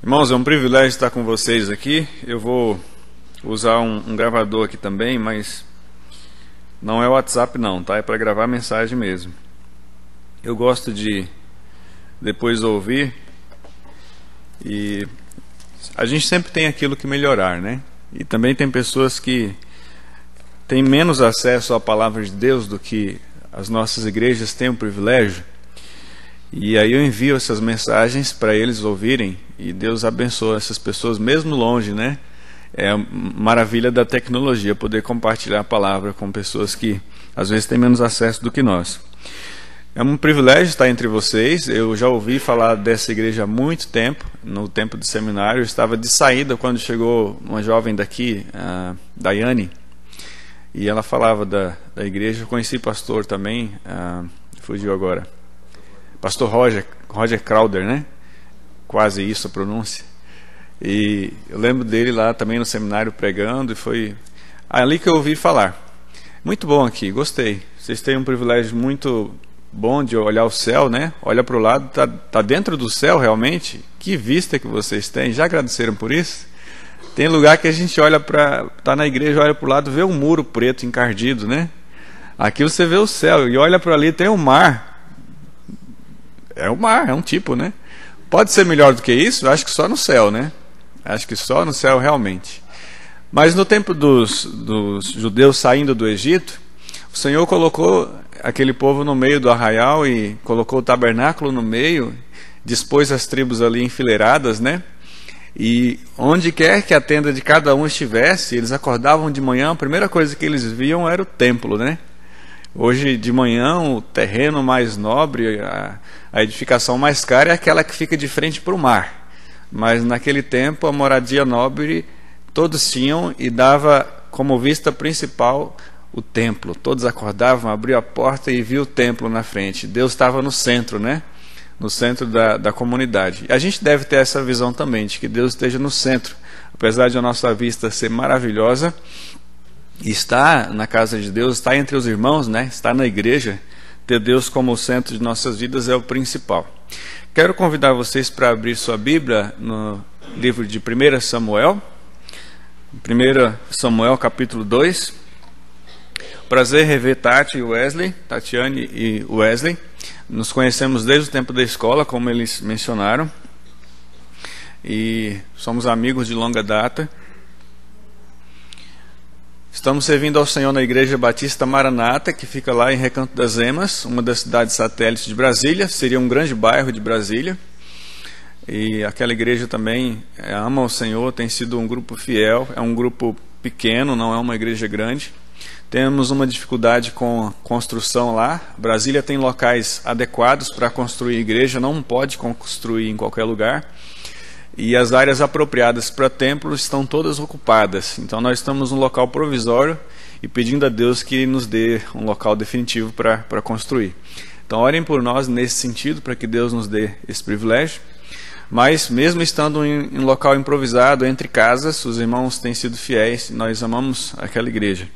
Irmãos, é um privilégio estar com vocês aqui. Eu vou usar um gravador aqui também, mas não é o WhatsApp não, tá? É para gravar mensagem mesmo. Eu gosto de depois ouvir, e a gente sempre tem aquilo que melhorar, né? E também tem pessoas que têm menos acesso à palavra de Deus do que as nossas igrejas têm o privilégio. E aí eu envio essas mensagens para eles ouvirem, e Deus abençoa essas pessoas mesmo longe, né? É a maravilha da tecnologia, poder compartilhar a palavra com pessoas que às vezes têm menos acesso do que nós. É um privilégio estar entre vocês. Eu já ouvi falar dessa igreja há muito tempo, no tempo do seminário. Eu estava de saída quando chegou uma jovem daqui, a Daiane, e ela falava da igreja. Eu conheci pastor também, fugiu agora. Pastor Roger Crowder, né? Quase isso a pronúncia. E eu lembro dele lá também no seminário pregando, e foi ali que eu ouvi falar. Muito bom aqui, gostei. Vocês têm um privilégio muito bom de olhar o céu, né? Olha para o lado, tá dentro do céu realmente. Que vista que vocês têm. Já agradeceram por isso? Tem lugar que a gente olha tá na igreja, olha para o lado, vê um muro preto encardido, né? Aqui você vê o céu e olha para ali, tem o mar. É o mar, é um tipo, né? Pode ser melhor do que isso? Acho que só no céu, né? Acho que só no céu realmente. Mas no tempo dos judeus saindo do Egito, o Senhor colocou aquele povo no meio do arraial e colocou o tabernáculo no meio, dispôs as tribos ali enfileiradas, né? E onde quer que a tenda de cada um estivesse, eles acordavam de manhã, a primeira coisa que eles viam era o templo, né? Hoje de manhã o terreno mais nobre, a edificação mais cara é aquela que fica de frente para o mar. Mas naquele tempo a moradia nobre todos tinham, e dava como vista principal o templo. Todos acordavam, abriam a porta e viam o templo na frente. Deus estava no centro, né? No centro da comunidade. E a gente deve ter essa visão também, de que Deus esteja no centro. Apesar de a nossa vista ser maravilhosa, estar na casa de Deus, estar entre os irmãos, né? Estar na igreja, ter Deus como o centro de nossas vidas é o principal. Quero convidar vocês para abrir sua Bíblia no livro de 1 Samuel. 1 Samuel capítulo 2. Prazer rever Tati e Wesley, Tatiane e Wesley. Nos conhecemos desde o tempo da escola, como eles mencionaram, e somos amigos de longa data. Estamos servindo ao Senhor na Igreja Batista Maranata, que fica lá em Recanto das Emas, uma das cidades satélites de Brasília. Seria um grande bairro de Brasília. E aquela igreja também ama o Senhor, tem sido um grupo fiel. É um grupo pequeno, não é uma igreja grande. Temos uma dificuldade com a construção lá. Brasília tem locais adequados para construir igreja, não pode construir em qualquer lugar. E as áreas apropriadas para templo estão todas ocupadas. Então nós estamos num local provisório e pedindo a Deus que nos dê um local definitivo para construir. Então orem por nós nesse sentido, para que Deus nos dê esse privilégio. Mas mesmo estando em um local improvisado, entre casas, os irmãos têm sido fiéis. Nós amamos aquela igreja.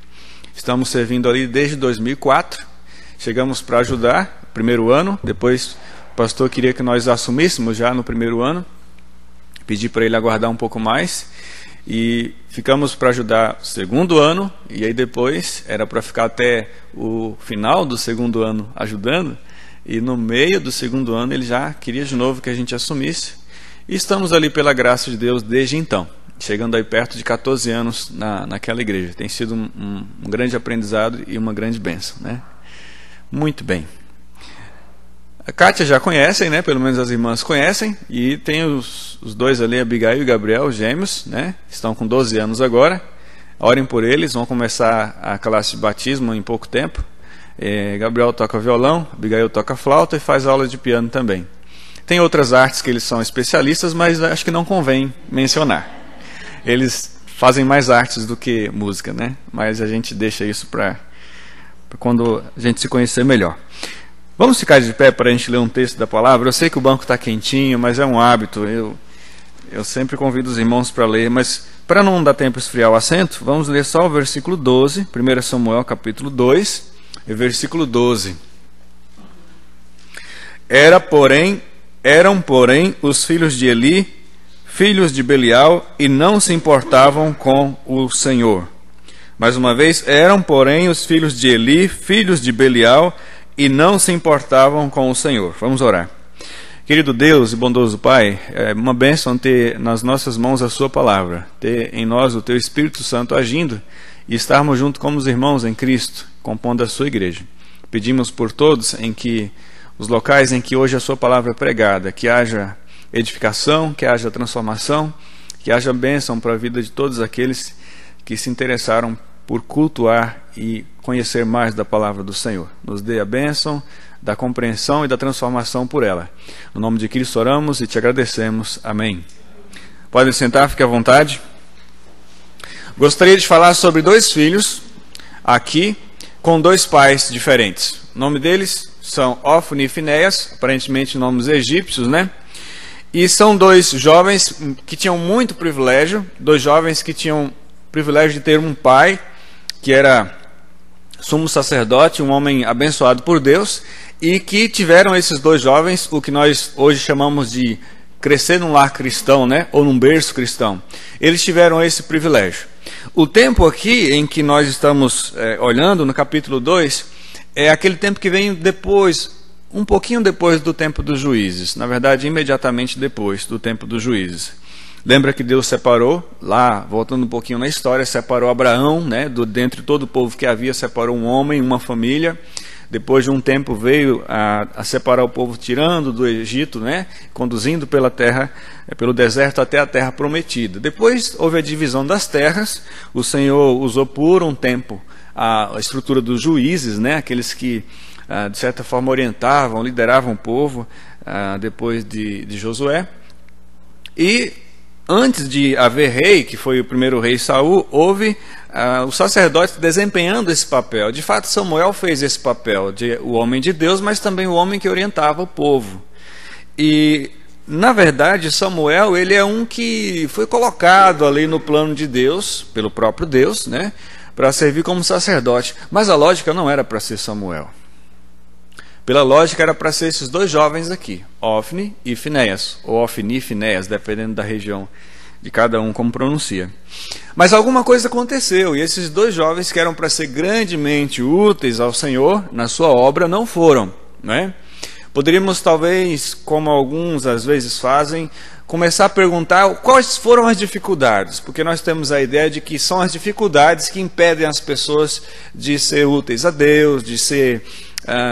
Estamos servindo ali desde 2004. Chegamos para ajudar, primeiro ano. Depois o pastor queria que nós assumíssemos já no primeiro ano. Pedi para ele aguardar um pouco mais, e ficamos para ajudar o segundo ano, e aí depois era para ficar até o final do segundo ano ajudando, e no meio do segundo ano ele já queria de novo que a gente assumisse, e estamos ali pela graça de Deus desde então, chegando aí perto de 14 anos naquela igreja. Tem sido um grande aprendizado e uma grande bênção, né? Muito bem. A Kátia já conhecem, né? Pelo menos as irmãs conhecem. E tem os dois ali, Abigail e Gabriel, gêmeos, né? Estão com 12 anos agora. Orem por eles, vão começar a classe de batismo em pouco tempo. Gabriel toca violão, Abigail toca flauta e faz aula de piano também. Tem outras artes que eles são especialistas, mas acho que não convém mencionar. Eles fazem mais artes do que música, né? Mas a gente deixa isso para quando a gente se conhecer melhor. Vamos ficar de pé para a gente ler um texto da palavra. Eu sei que o banco está quentinho, mas é um hábito. Eu sempre convido os irmãos para ler, mas para não dar tempo de esfriar o assento, vamos ler só o versículo 12, 1 Samuel capítulo 2, versículo 12. Eram, porém, os filhos de Eli filhos de Belial, e não se importavam com o Senhor. Mais uma vez, eram, porém, os filhos de Eli, filhos de Belial, e não se importavam com o Senhor. Vamos orar. Querido Deus e bondoso Pai, é uma bênção ter nas nossas mãos a Sua palavra, ter em nós o Teu Espírito Santo agindo e estarmos junto como os irmãos em Cristo, compondo a Sua igreja. Pedimos por todos em que os locais em que hoje a Sua palavra é pregada, que haja edificação, que haja transformação, que haja bênção para a vida de todos aqueles que se interessaram por cultuar e conhecer mais da palavra do Senhor. Nos dê a bênção da compreensão e da transformação por ela. No nome de Cristo oramos e te agradecemos. Amém. Podem sentar, fique à vontade. Gostaria de falar sobre dois filhos aqui com dois pais diferentes. O nome deles são Ofni e Finéias, aparentemente nomes egípcios, né? E são dois jovens que tinham muito privilégio, dois jovens que tinham privilégio de ter um pai que era sumo sacerdote, um homem abençoado por Deus, e que tiveram esses dois jovens o que nós hoje chamamos de crescer num lar cristão, né? Ou num berço cristão. Eles tiveram esse privilégio. O tempo aqui em que nós estamos olhando, no capítulo 2, é aquele tempo que vem depois, um pouquinho depois do tempo dos juízes. Na verdade, imediatamente depois do tempo dos juízes. Lembra que Deus separou, lá, voltando um pouquinho na história, separou Abraão, né, dentre todo o povo que havia, separou um homem, uma família. Depois de um tempo veio a separar o povo, tirando do Egito, né, conduzindo pela terra, pelo deserto até a terra prometida. Depois houve a divisão das terras. O Senhor usou por um tempo a estrutura dos juízes, né, aqueles que de certa forma orientavam, lideravam o povo, depois de Josué. E antes de haver rei, que foi o primeiro rei Saul, houve os sacerdotes desempenhando esse papel. De fato, Samuel fez esse papel de o homem de Deus, mas também o homem que orientava o povo. E, na verdade, Samuel, ele é um que foi colocado ali no plano de Deus, pelo próprio Deus, né, para servir como sacerdote. Mas a lógica não era para ser Samuel. Pela lógica, era para ser esses dois jovens aqui, Ofni e Finéias, ou Ofni e Finéias, dependendo da região de cada um, como pronuncia. Mas alguma coisa aconteceu, e esses dois jovens que eram para ser grandemente úteis ao Senhor, na sua obra, não foram, né? Poderíamos, talvez, como alguns às vezes fazem, começar a perguntar quais foram as dificuldades, porque nós temos a ideia de que são as dificuldades que impedem as pessoas de ser úteis a Deus, de ser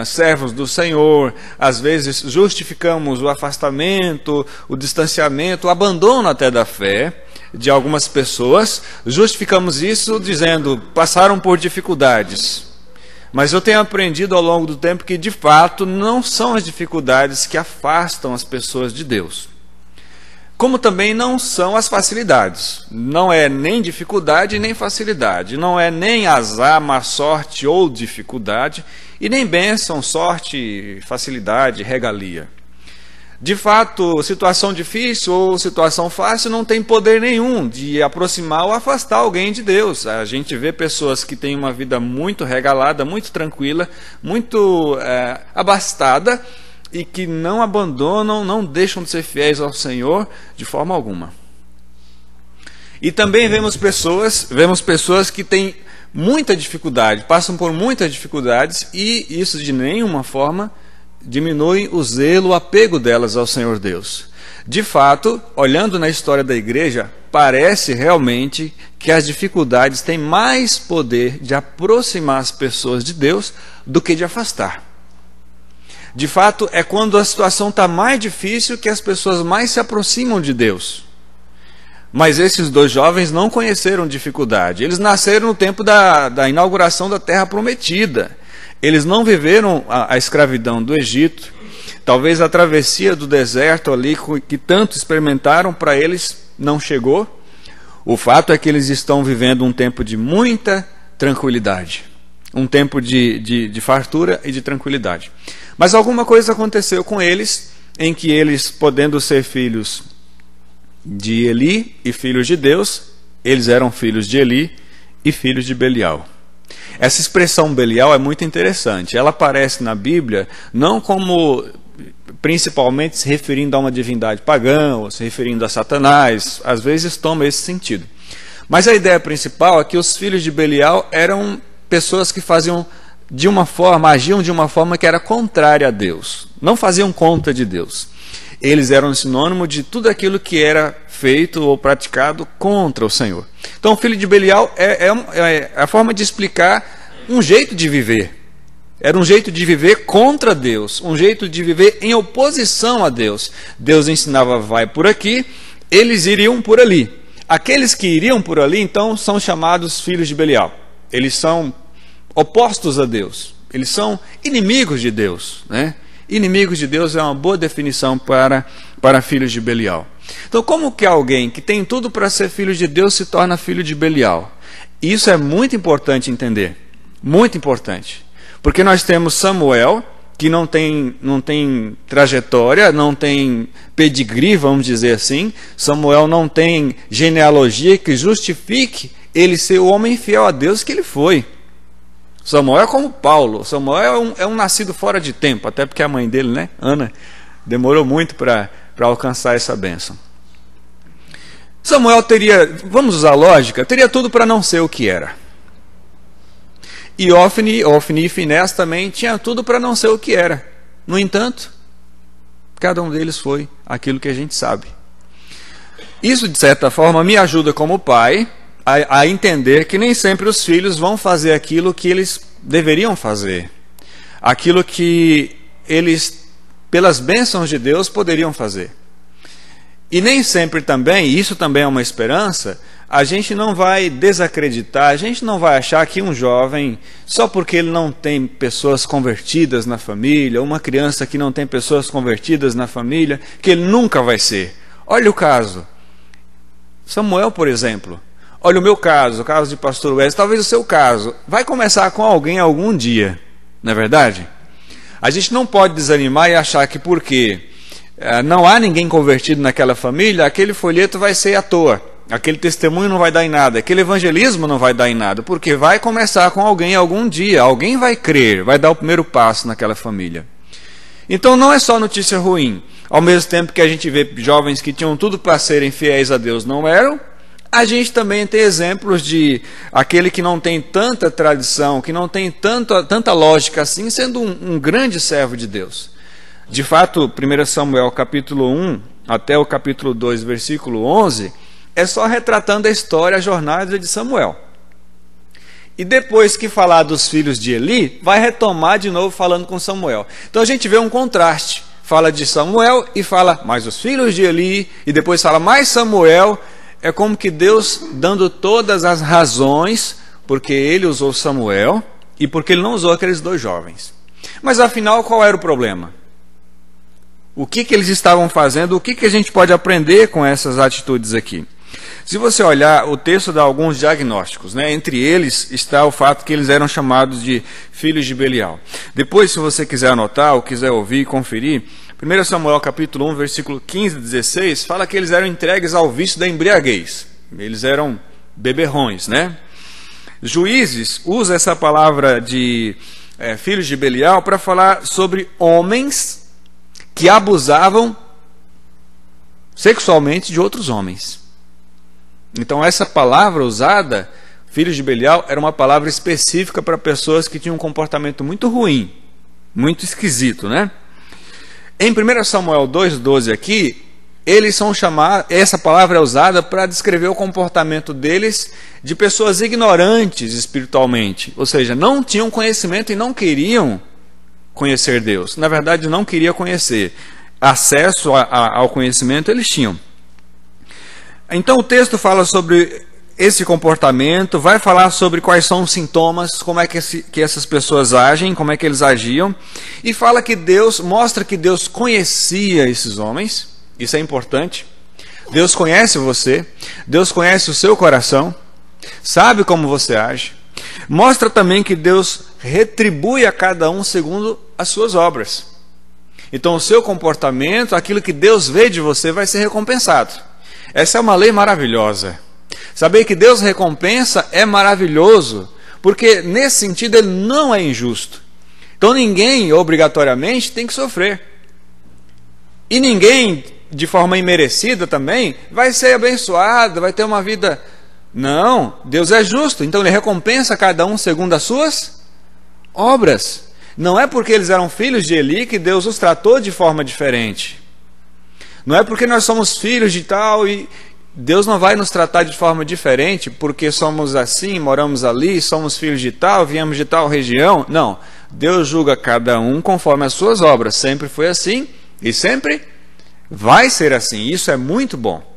servos do Senhor. Às vezes justificamos o afastamento, o distanciamento, o abandono até da fé de algumas pessoas, justificamos isso dizendo, passaram por dificuldades. Mas eu tenho aprendido ao longo do tempo que de fato não são as dificuldades que afastam as pessoas de Deus. Como também não são as facilidades. Não é nem dificuldade nem facilidade. Não é nem azar, má sorte ou dificuldade. E nem bênção, sorte, facilidade, regalia. De fato, situação difícil ou situação fácil não tem poder nenhum de aproximar ou afastar alguém de Deus. A gente vê pessoas que têm uma vida muito regalada, muito tranquila, muito abastada, e que não abandonam, não deixam de ser fiéis ao Senhor de forma alguma. E também vemos pessoas que têm muita dificuldade, passam por muitas dificuldades, e isso de nenhuma forma diminui o zelo, o apego delas ao Senhor Deus. De fato, olhando na história da igreja, parece realmente que as dificuldades têm mais poder de aproximar as pessoas de Deus do que de afastar. De fato, é quando a situação está mais difícil que as pessoas mais se aproximam de Deus. Mas esses dois jovens não conheceram dificuldade. Eles nasceram no tempo da inauguração da Terra Prometida. Eles não viveram a escravidão do Egito. Talvez a travessia do deserto ali, que tanto experimentaram, para eles não chegou. O fato é que eles estão vivendo um tempo de muita tranquilidade. Um tempo de fartura e de tranquilidade. Mas alguma coisa aconteceu com eles, em que eles, podendo ser filhos de Eli e filhos de Deus, eles eram filhos de Eli e filhos de Belial. Essa expressão Belial é muito interessante. Ela aparece na Bíblia não como principalmente se referindo a uma divindade pagã, ou se referindo a Satanás, às vezes toma esse sentido. Mas a ideia principal é que os filhos de Belial eram pessoas que faziam de uma forma, agiam de uma forma que era contrária a Deus, não faziam conta de Deus. Eles eram sinônimo de tudo aquilo que era feito ou praticado contra o Senhor. Então o filho de Belial é a forma de explicar um jeito de viver. Era um jeito de viver contra Deus, um jeito de viver em oposição a Deus. Deus ensinava, vai por aqui, eles iriam por ali. Aqueles que iriam por ali, então, são chamados filhos de Belial. Eles são opostos a Deus, eles são inimigos de Deus, né? Inimigos de Deus é uma boa definição para filhos de Belial. Então, como que alguém que tem tudo para ser filho de Deus se torna filho de Belial? Isso é muito importante entender, muito importante. Porque nós temos Samuel, que não tem trajetória, não tem pedigree, vamos dizer assim. Samuel não tem genealogia que justifique ele ser o homem fiel a Deus que ele foi. Samuel é como Paulo. Samuel é um nascido fora de tempo, até porque a mãe dele, né, Ana, demorou muito para alcançar essa bênção. Samuel teria, vamos usar lógica, teria tudo para não ser o que era. E Ofni e Finés também tinha tudo para não ser o que era. No entanto, cada um deles foi aquilo que a gente sabe. Isso, de certa forma, me ajuda como pai a entender que nem sempre os filhos vão fazer aquilo que eles deveriam fazer. Aquilo que eles, pelas bênçãos de Deus, poderiam fazer. E nem sempre também, e isso também é uma esperança, a gente não vai desacreditar, a gente não vai achar que um jovem, só porque ele não tem pessoas convertidas na família, uma criança que não tem pessoas convertidas na família, que ele nunca vai ser. Olha o caso. Samuel, por exemplo. Olha o meu caso, o caso de pastor Wesley, talvez o seu caso. Vai começar com alguém algum dia, não é verdade? A gente não pode desanimar e achar que porque não há ninguém convertido naquela família, aquele folheto vai ser à toa. Aquele testemunho não vai dar em nada, aquele evangelismo não vai dar em nada, porque vai começar com alguém algum dia, alguém vai crer, vai dar o primeiro passo naquela família. Então não é só notícia ruim. Ao mesmo tempo que a gente vê jovens que tinham tudo para serem fiéis a Deus não eram, a gente também tem exemplos de aquele que não tem tanta tradição, que não tem tanta lógica assim, sendo um grande servo de Deus. De fato, 1 Samuel capítulo 1 até o capítulo 2, versículo 11, é só retratando a história, a jornada de Samuel. E depois que falar dos filhos de Eli, vai retomar de novo falando com Samuel. Então a gente vê um contraste. Fala de Samuel e fala mais os filhos de Eli, e depois fala mais Samuel. É como que Deus dando todas as razões porque ele usou Samuel e porque ele não usou aqueles dois jovens. Mas afinal, qual era o problema? O que eles estavam fazendo? O que a gente pode aprender com essas atitudes aqui? Se você olhar, o texto dá alguns diagnósticos, né? Entre eles está o fato que eles eram chamados de filhos de Belial. Depois, se você quiser anotar ou quiser ouvir e conferir, 1 Samuel capítulo 1, versículo 15 e 16, fala que eles eram entregues ao vício da embriaguez. Eles eram beberrões, né? Juízes usa essa palavra de filhos de Belial para falar sobre homens que abusavam sexualmente de outros homens. Então essa palavra usada, filhos de Belial, era uma palavra específica para pessoas que tinham um comportamento muito ruim, muito esquisito, né? Em 1 Samuel 2,12 aqui, eles são chamados, essa palavra é usada para descrever o comportamento deles de pessoas ignorantes espiritualmente, ou seja, não tinham conhecimento e não queriam conhecer Deus. Na verdade, não queriam conhecer. Acesso ao conhecimento eles tinham. Então o texto fala sobre esse comportamento, vai falar sobre quais são os sintomas, como é que essas pessoas agem, como é que eles agiam, e fala que Deus, mostra que Deus conhecia esses homens, isso é importante. Deus conhece você, Deus conhece o seu coração, sabe como você age. Mostra também que Deus retribui a cada um segundo as suas obras. Então o seu comportamento, aquilo que Deus vê de você, vai ser recompensado. Essa é uma lei maravilhosa. Saber que Deus recompensa é maravilhoso, porque nesse sentido ele não é injusto. Então ninguém obrigatoriamente tem que sofrer. E ninguém, de forma imerecida também, vai ser abençoado, vai ter uma vida... Não, Deus é justo, então Ele recompensa cada um segundo as suas obras. Não é porque eles eram filhos de Eli que Deus os tratou de forma diferente. Não é porque nós somos filhos de tal e Deus não vai nos tratar de forma diferente porque somos assim, moramos ali, somos filhos de tal, viemos de tal região. Não, Deus julga cada um conforme as suas obras. Sempre foi assim e sempre vai ser assim. Isso é muito bom.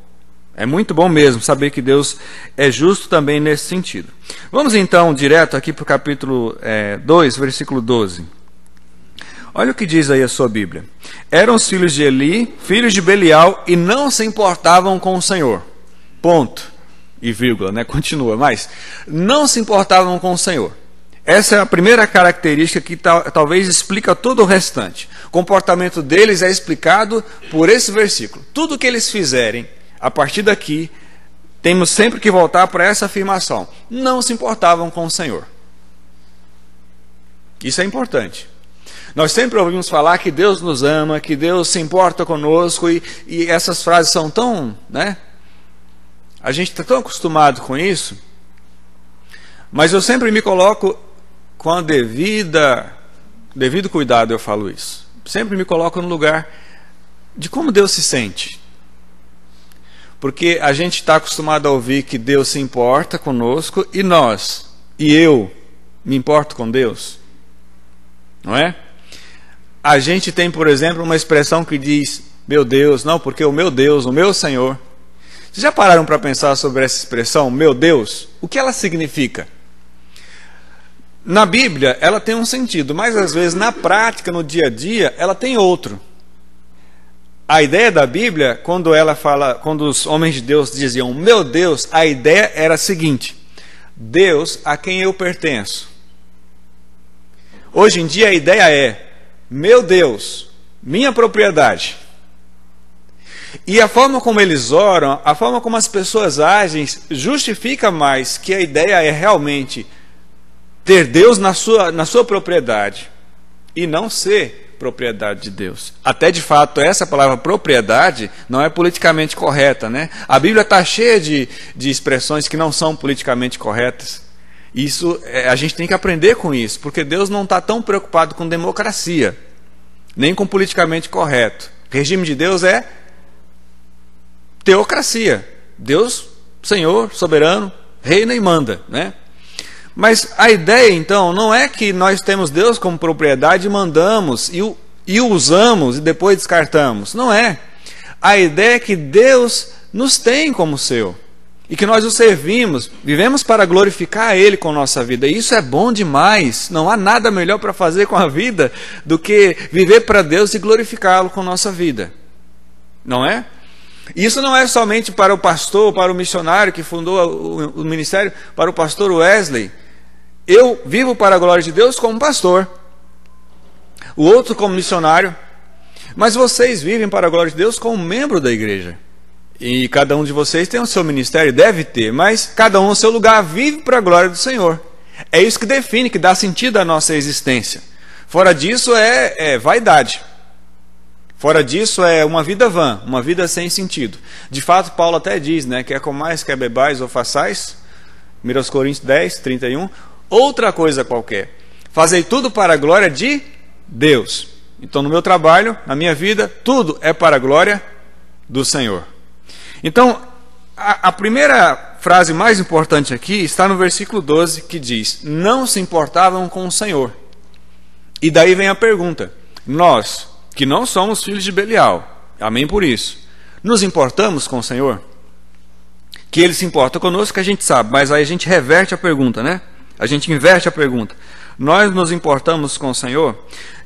É muito bom mesmo saber que Deus é justo também nesse sentido. Vamos então direto aqui para o capítulo 2, versículo 12. Olha o que diz aí a sua Bíblia. Eram os filhos de Eli, filhos de Belial, e não se importavam com o Senhor. Ponto. E vírgula, né? Continua. Mas não se importavam com o Senhor. Essa é a primeira característica que talvez explica todo o restante. O comportamento deles é explicado por esse versículo. Tudo que eles fizerem, a partir daqui, temos sempre que voltar para essa afirmação. Não se importavam com o Senhor. Isso é importante. Nós sempre ouvimos falar que Deus nos ama, que Deus se importa conosco, e essas frases são tão... né? A gente está tão acostumado com isso, mas eu sempre me coloco com a devido cuidado, eu falo isso. Sempre me coloco no lugar de como Deus se sente. Porque a gente está acostumado a ouvir que Deus se importa conosco e eu me importo com Deus. Não é? A gente tem, por exemplo, uma expressão que diz, meu Deus, não, porque o meu Deus, o meu Senhor. Vocês já pararam para pensar sobre essa expressão, meu Deus? O que ela significa? Na Bíblia, ela tem um sentido, mas às vezes na prática, no dia a dia, ela tem outro. A ideia da Bíblia, quando os homens de Deus diziam, meu Deus, a ideia era a seguinte, Deus a quem eu pertenço. Hoje em dia a ideia é, meu Deus, minha propriedade. E a forma como eles oram, a forma como as pessoas agem, justifica mais que a ideia é realmente ter Deus na sua propriedade e não ser propriedade de Deus. Até de fato essa palavra propriedade não é politicamente correta, né? A Bíblia está cheia de expressões que não são politicamente corretas. Isso a gente tem que aprender com isso, porque Deus não está tão preocupado com democracia, nem com politicamente correto. O regime de Deus é teocracia. Deus, Senhor, soberano, reina e manda, né? Mas a ideia, então, não é que nós temos Deus como propriedade e mandamos e o usamos e depois descartamos. Não é. A ideia é que Deus nos tem como seu e que nós o servimos, vivemos para glorificar Ele com a nossa vida. E isso é bom demais. Não há nada melhor para fazer com a vida do que viver para Deus e glorificá-lo com a nossa vida. Não é? Isso não é somente para o pastor, para o missionário que fundou o ministério, para o pastor Wesley. Eu vivo para a glória de Deus como pastor, o outro como missionário, mas vocês vivem para a glória de Deus como membro da igreja. E cada um de vocês tem o seu ministério, deve ter, mas cada um no seu lugar vive para a glória do Senhor. É isso que define, que dá sentido à nossa existência. Fora disso é vaidade. Fora disso é uma vida vã, uma vida sem sentido. De fato, Paulo até diz, né, quer comais, quer bebais ou façais, 1 Coríntios 10, 31, outra coisa qualquer. Fazei tudo para a glória de Deus. Então, no meu trabalho, na minha vida, tudo é para a glória do Senhor. Então, a primeira frase mais importante aqui está no versículo 12, que diz, não se importavam com o Senhor. E daí vem a pergunta, nós, que não somos filhos de Belial, amém por isso, nos importamos com o Senhor? Que Ele se importa conosco, que a gente sabe, mas aí a gente reverte a pergunta, né? A gente inverte a pergunta. Nós nos importamos com o Senhor?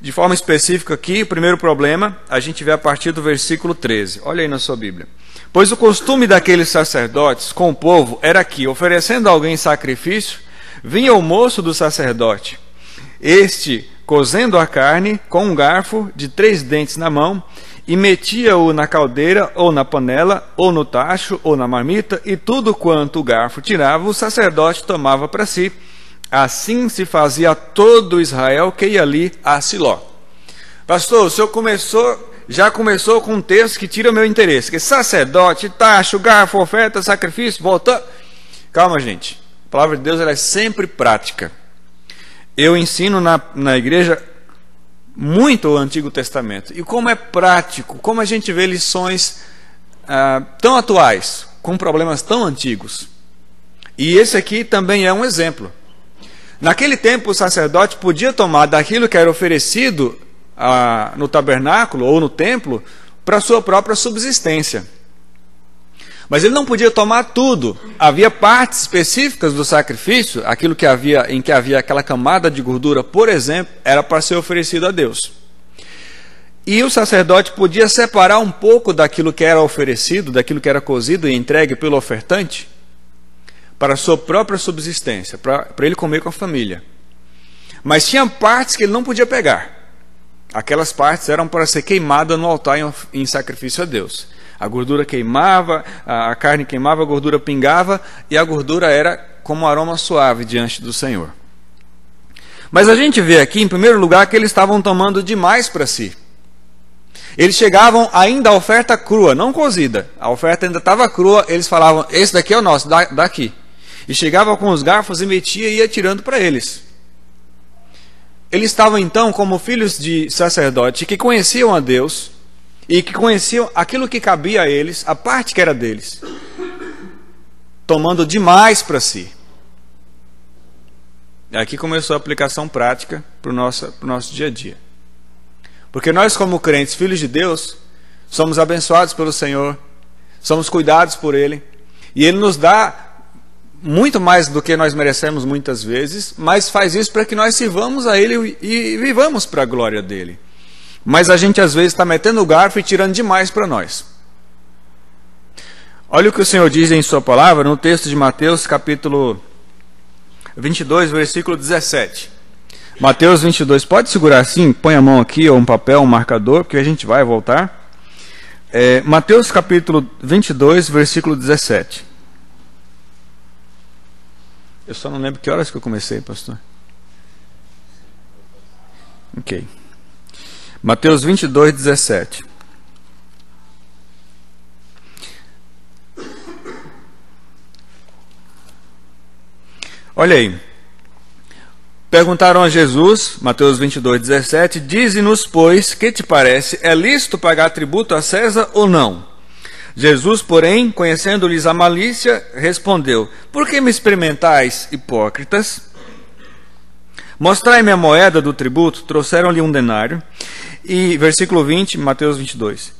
De forma específica aqui, o primeiro problema, a gente vê a partir do versículo 13. Olha aí na sua Bíblia. Pois o costume daqueles sacerdotes com o povo era que, oferecendo a alguém sacrifício, vinha o moço do sacerdote. Este, cozendo a carne com um garfo de 3 dentes na mão, e metia-o na caldeira, ou na panela, ou no tacho, ou na marmita, e tudo quanto o garfo tirava, o sacerdote tomava para si. Assim se fazia todo Israel que ia ali a Siló. Pastor, o senhor começou já começou com um texto que tira o meu interesse, que é sacerdote, taxa, garfo, oferta, sacrifício, volta. Calma, gente. A palavra de Deus ela é sempre prática. Eu ensino na igreja muito o Antigo Testamento. E como é prático, como a gente vê lições tão atuais, com problemas tão antigos. E esse aqui também é um exemplo. Naquele tempo, o sacerdote podia tomar daquilo que era oferecido no tabernáculo ou no templo para sua própria subsistência. Mas ele não podia tomar tudo. Havia partes específicas do sacrifício, aquilo em que havia aquela camada de gordura, por exemplo, era para ser oferecido a Deus. E o sacerdote podia separar um pouco daquilo que era oferecido, daquilo que era cozido e entregue pelo ofertante, para a sua própria subsistência, para ele comer com a família. Mas tinha partes que ele não podia pegar. Aquelas partes eram para ser queimadas no altar em sacrifício a Deus. A gordura queimava, a carne queimava, a gordura pingava, e a gordura era como um aroma suave diante do Senhor. Mas a gente vê aqui, em primeiro lugar, que eles estavam tomando demais para si. Eles chegavam ainda à oferta crua, não cozida. A oferta ainda estava crua, eles falavam, esse daqui é o nosso, daqui. E chegavam com os garfos e metia e ia tirando para eles. Eles estavam então como filhos de sacerdote que conheciam a Deus e que conheciam aquilo que cabia a eles, a parte que era deles, tomando demais para si. E aqui começou a aplicação prática para o nosso dia a dia. Porque nós, como crentes, filhos de Deus, somos abençoados pelo Senhor, somos cuidados por Ele, e Ele nos dá muito mais do que nós merecemos muitas vezes, mas faz isso para que nós sirvamos a Ele e vivamos para a glória dEle. Mas a gente às vezes está metendo o garfo e tirando demais para nós. Olha o que o Senhor diz em sua palavra no texto de Mateus capítulo 22, versículo 17. Mateus 22, pode segurar assim, põe a mão aqui, ou um papel, um marcador, porque a gente vai voltar. Mateus capítulo 22, versículo 17. Eu só não lembro que horas que eu comecei, pastor. Ok. Mateus 22, 17. Olha aí. Perguntaram a Jesus, Mateus 22, 17, dize-nos, pois, que te parece, é lícito pagar tributo a César ou não? Jesus, porém, conhecendo-lhes a malícia, respondeu, por que me experimentais, hipócritas? Mostrai-me a moeda do tributo, trouxeram-lhe um denário. E, versículo 20, Mateus 22.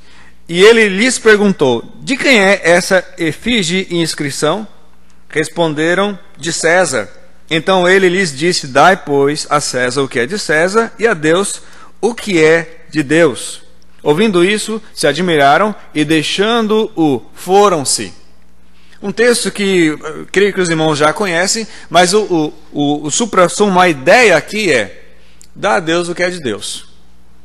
E ele lhes perguntou, de quem é essa efígie e inscrição? Responderam, de César. Então ele lhes disse, dai, pois, a César o que é de César, e a Deus o que é de Deus. Ouvindo isso, se admiraram, e deixando-o, foram-se. Um texto que creio que os irmãos já conhecem, mas o suprassumo, a ideia aqui é, dá a Deus o que é de Deus.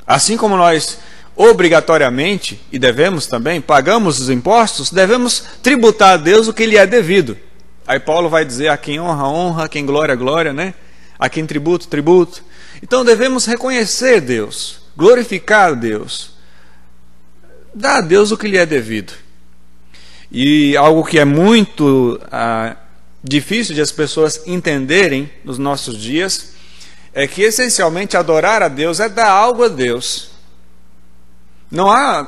Assim como nós, obrigatoriamente, e devemos também, pagamos os impostos, devemos tributar a Deus o que lhe é devido. Aí Paulo vai dizer, a quem honra, honra, a quem glória, glória, né? A quem tributo, tributo. Então devemos reconhecer Deus, glorificar Deus, dar a Deus o que lhe é devido. E algo que é muito difícil de as pessoas entenderem nos nossos dias, é que essencialmente adorar a Deus é dar algo a Deus. Não há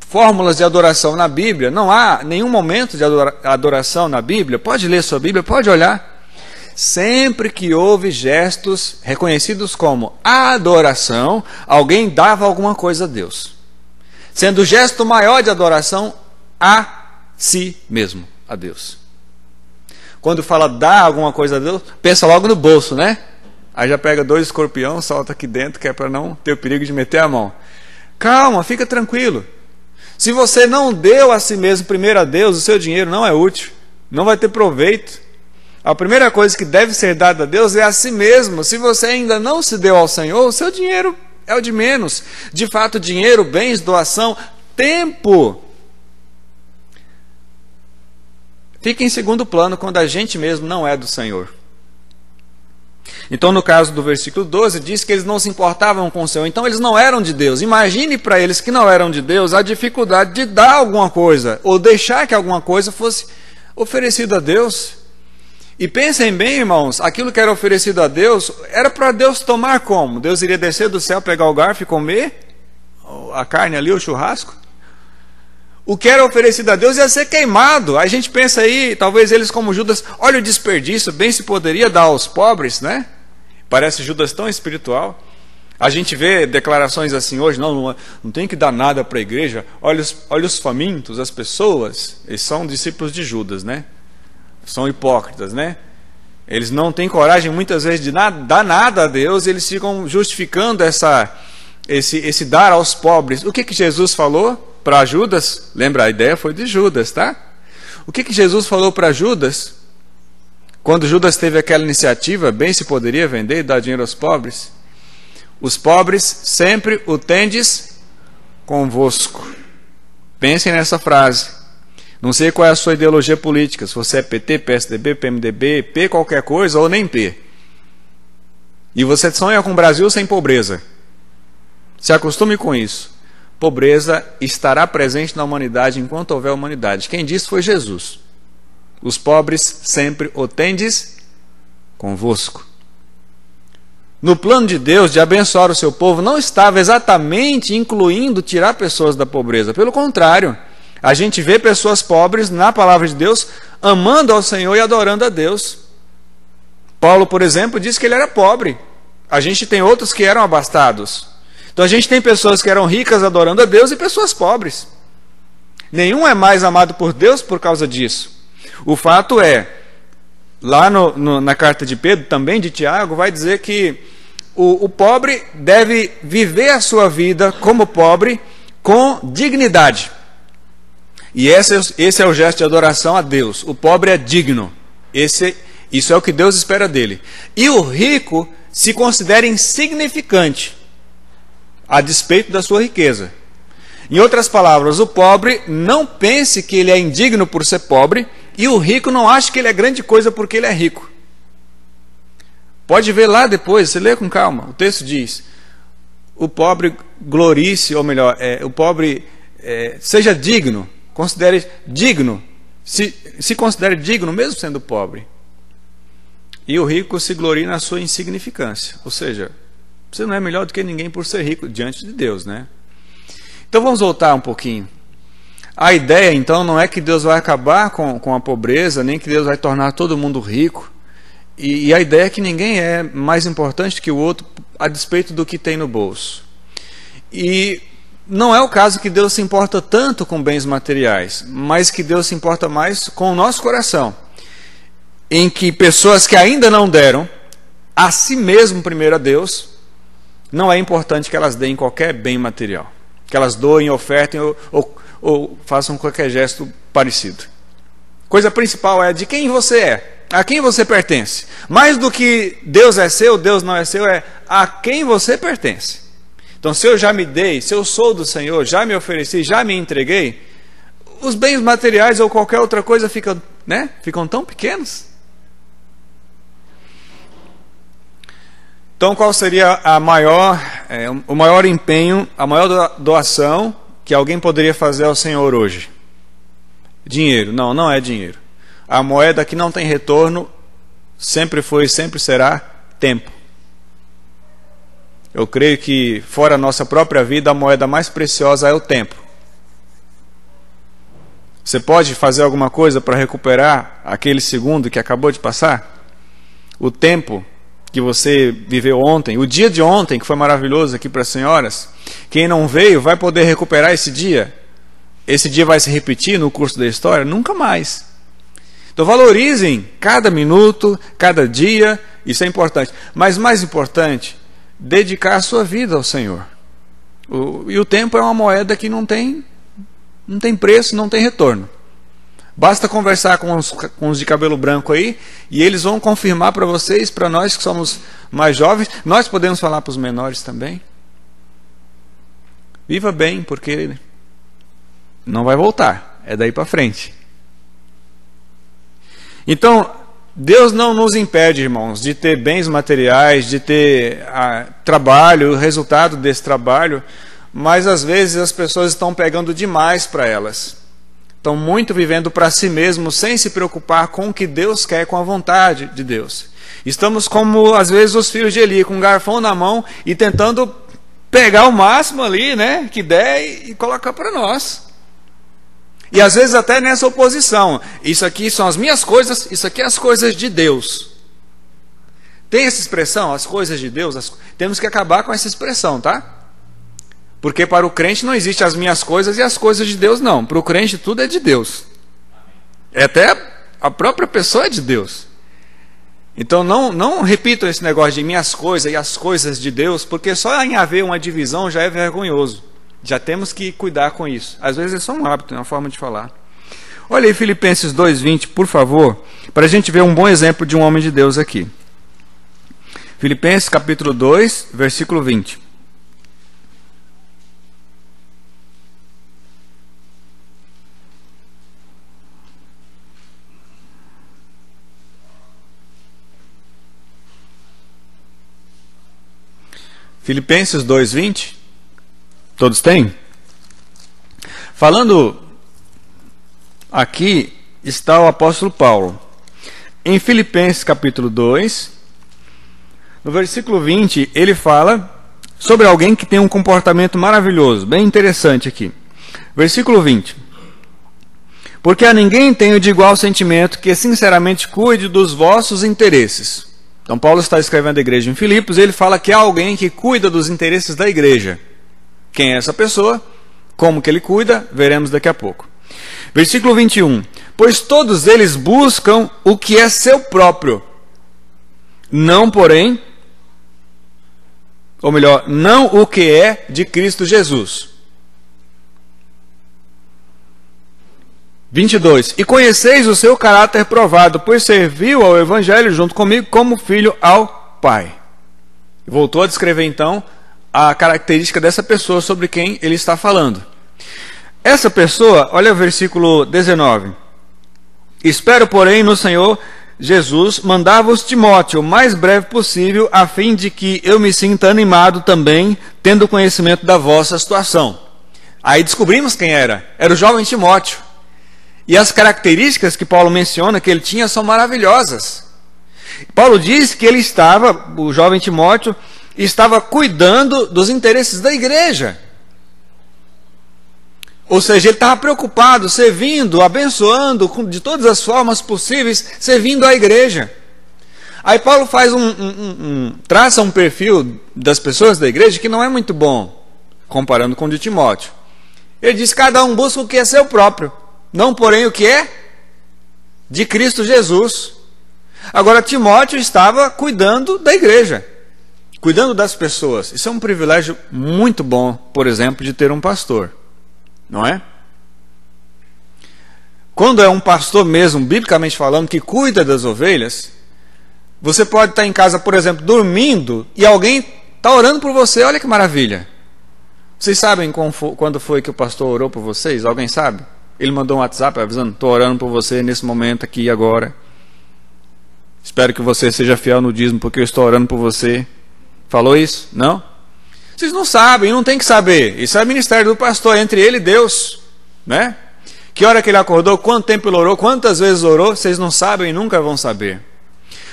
fórmulas de adoração na Bíblia, não há nenhum momento de adoração na Bíblia. Pode ler sua Bíblia, pode olhar. Sempre que houve gestos reconhecidos como adoração, alguém dava alguma coisa a Deus. Sendo o gesto maior de adoração a si mesmo, a Deus. Quando fala dar alguma coisa a Deus, pensa logo no bolso, né? Aí já pega 2 escorpiões, solta aqui dentro, que é para não ter o perigo de meter a mão. Calma, fica tranquilo. Se você não deu a si mesmo primeiro a Deus, o seu dinheiro não é útil, não vai ter proveito. A primeira coisa que deve ser dada a Deus é a si mesmo. Se você ainda não se deu ao Senhor, o seu dinheiro é o de menos. De fato, dinheiro, bens, doação, tempo fica em segundo plano quando a gente mesmo não é do Senhor. Então, no caso do versículo 12, diz que eles não se importavam com o Senhor. Então, eles não eram de Deus. Imagine para eles que não eram de Deus a dificuldade de dar alguma coisa, ou deixar que alguma coisa fosse oferecida a Deus. E pensem bem, irmãos, aquilo que era oferecido a Deus, era para Deus tomar como? Deus iria descer do céu, pegar o garfo e comer a carne ali, o churrasco? O que era oferecido a Deus ia ser queimado. A gente pensa aí, talvez eles como Judas, olha o desperdício, bem se poderia dar aos pobres, né? Parece Judas tão espiritual. A gente vê declarações assim hoje, não tem que dar nada para a igreja, olha os famintos, as pessoas, eles são discípulos de Judas, né? São hipócritas, né? Eles não têm coragem muitas vezes de dar nada a Deus, eles ficam justificando esse dar aos pobres. O que Jesus falou para Judas? Lembra, a ideia foi de Judas, tá? O que Jesus falou para Judas? Quando Judas teve aquela iniciativa, bem se poderia vender e dar dinheiro aos pobres. Os pobres sempre o tendes convosco. Pensem nessa frase. Não sei qual é a sua ideologia política, se você é PT, PSDB, PMDB, P qualquer coisa ou nem P. E você sonha com um Brasil sem pobreza. Se acostume com isso. Pobreza estará presente na humanidade enquanto houver humanidade. Quem disse foi Jesus. Os pobres sempre o tendes convosco. No plano de Deus de abençoar o seu povo, não estava exatamente incluindo tirar pessoas da pobreza. Pelo contrário, a gente vê pessoas pobres na palavra de Deus amando ao Senhor e adorando a Deus. Paulo, por exemplo, disse que ele era pobre. A gente tem outros que eram abastados. Então a gente tem pessoas que eram ricas adorando a Deus e pessoas pobres. Nenhum é mais amado por Deus por causa disso. O fato é, lá na carta de Pedro, também de Tiago, vai dizer que o pobre deve viver a sua vida como pobre com dignidade. E esse é o gesto de adoração a Deus. O pobre é digno. Isso é o que Deus espera dele. E o rico se considera insignificante a despeito da sua riqueza. Em outras palavras, o pobre não pense que ele é indigno por ser pobre, e o rico não acha que ele é grande coisa porque ele é rico. Pode ver lá depois, você lê com calma. O texto diz: o pobre glorie-se, ou melhor, o pobre seja digno, considere digno, se considere digno mesmo sendo pobre. E o rico se glorie na sua insignificância. Ou seja, você não é melhor do que ninguém por ser rico diante de Deus, né? Então vamos voltar um pouquinho. A ideia, então, não é que Deus vai acabar com a pobreza, nem que Deus vai tornar todo mundo rico. E a ideia é que ninguém é mais importante que o outro a despeito do que tem no bolso. E não é o caso que Deus se importa tanto com bens materiais, mas que Deus se importa mais com o nosso coração, em que pessoas que ainda não deram a si mesmo primeiro a Deus, não é importante que elas deem qualquer bem material, que elas doem, ofertem ou façam qualquer gesto parecido. Coisa principal é de quem você é, a quem você pertence. Mais do que Deus é seu, Deus não é seu, é a quem você pertence. Então, se eu já me dei, se eu sou do Senhor, já me ofereci, já me entreguei, os bens materiais ou qualquer outra coisa ficam tão pequenos. Então, qual seria o maior empenho, a maior doação que alguém poderia fazer ao Senhor hoje? Dinheiro. Não, não é dinheiro. A moeda que não tem retorno sempre foi e sempre será tempo. Eu creio que, fora a nossa própria vida, a moeda mais preciosa é o tempo. Você pode fazer alguma coisa para recuperar aquele segundo que acabou de passar? O tempo que você viveu ontem, o dia de ontem, que foi maravilhoso aqui para as senhoras, quem não veio vai poder recuperar esse dia? Esse dia vai se repetir no curso da história? Nunca mais. Então valorizem cada minuto, cada dia, isso é importante. Mas mais importante, dedicar a sua vida ao Senhor. E o tempo é uma moeda que não tem preço, não tem retorno. Basta conversar com os de cabelo branco aí, e eles vão confirmar para vocês, para nós que somos mais jovens, nós podemos falar para os menores também. Viva bem, porque não vai voltar, é daí para frente. Então, Deus não nos impede, irmãos, de ter bens materiais, de ter trabalho, o resultado desse trabalho, mas às vezes as pessoas estão pegando demais para elas. Estão muito vivendo para si mesmos, sem se preocupar com o que Deus quer, com a vontade de Deus. Estamos como, às vezes, os filhos de Eli, com um garfão na mão e tentando pegar o máximo ali, né, que der e colocar para nós. E às vezes até nessa oposição. Isso aqui são as minhas coisas, isso aqui é as coisas de Deus. Tem essa expressão, as coisas de Deus? Temos que acabar com essa expressão, tá? Porque para o crente não existe as minhas coisas e as coisas de Deus, não. Para o crente tudo é de Deus. Até a própria pessoa é de Deus. Então não repitam esse negócio de minhas coisas e as coisas de Deus, porque só em haver uma divisão já é vergonhoso. Já temos que cuidar com isso. Às vezes é só um hábito, é uma forma de falar. Olha aí Filipenses 2:20, por favor, para a gente ver um bom exemplo de um homem de Deus aqui. Filipenses capítulo 2, versículo 20. Filipenses 2:20. Todos têm? Falando aqui está o apóstolo Paulo. Em Filipenses capítulo 2, no versículo 20, ele fala sobre alguém que tem um comportamento maravilhoso, bem interessante aqui. Versículo 20. Porque a ninguém tenho de igual sentimento que sinceramente cuide dos vossos interesses. Então Paulo está escrevendo à igreja em Filipos e ele fala que há alguém que cuida dos interesses da igreja. Quem é essa pessoa? Como que ele cuida? Veremos daqui a pouco. Versículo 21. Pois todos eles buscam o que é seu próprio. Não, porém, ou melhor, não o que é de Cristo Jesus. 22. E conheceis o seu caráter provado, pois serviu ao Evangelho junto comigo como filho ao Pai. Voltou a descrever então a característica dessa pessoa sobre quem ele está falando. Essa pessoa, olha o versículo 19. Espero, porém, no Senhor Jesus, mandar-vos Timóteo o mais breve possível, a fim de que eu me sinta animado também, tendo conhecimento da vossa situação. Aí descobrimos quem era. Era o jovem Timóteo. E as características que Paulo menciona que ele tinha são maravilhosas. Paulo diz que ele estava, o jovem Timóteo, estava cuidando dos interesses da igreja. Ou seja, ele estava preocupado, servindo, abençoando de todas as formas possíveis, servindo a igreja. Aí Paulo faz traça um perfil das pessoas da igreja que não é muito bom, comparando com o de Timóteo. Ele diz: cada um busca o que é seu próprio, não porém o que é de Cristo Jesus. Agora Timóteo estava cuidando da igreja, cuidando das pessoas. Isso é um privilégio muito bom, por exemplo, de ter um pastor, não é? Quando é um pastor mesmo, biblicamente falando, que cuida das ovelhas, você pode estar em casa, por exemplo, dormindo, e alguém está orando por você. Olha que maravilha. Vocês sabem quando foi que o pastor orou por vocês? Alguém sabe? Ele mandou um WhatsApp avisando: estou orando por você nesse momento aqui e agora. Espero que você seja fiel no dízimo, porque eu estou orando por você. Falou isso? Não? Vocês não sabem, não tem que saber. Isso é ministério do pastor, entre ele e Deus, né? Que hora que ele acordou, quanto tempo ele orou, quantas vezes orou, vocês não sabem e nunca vão saber.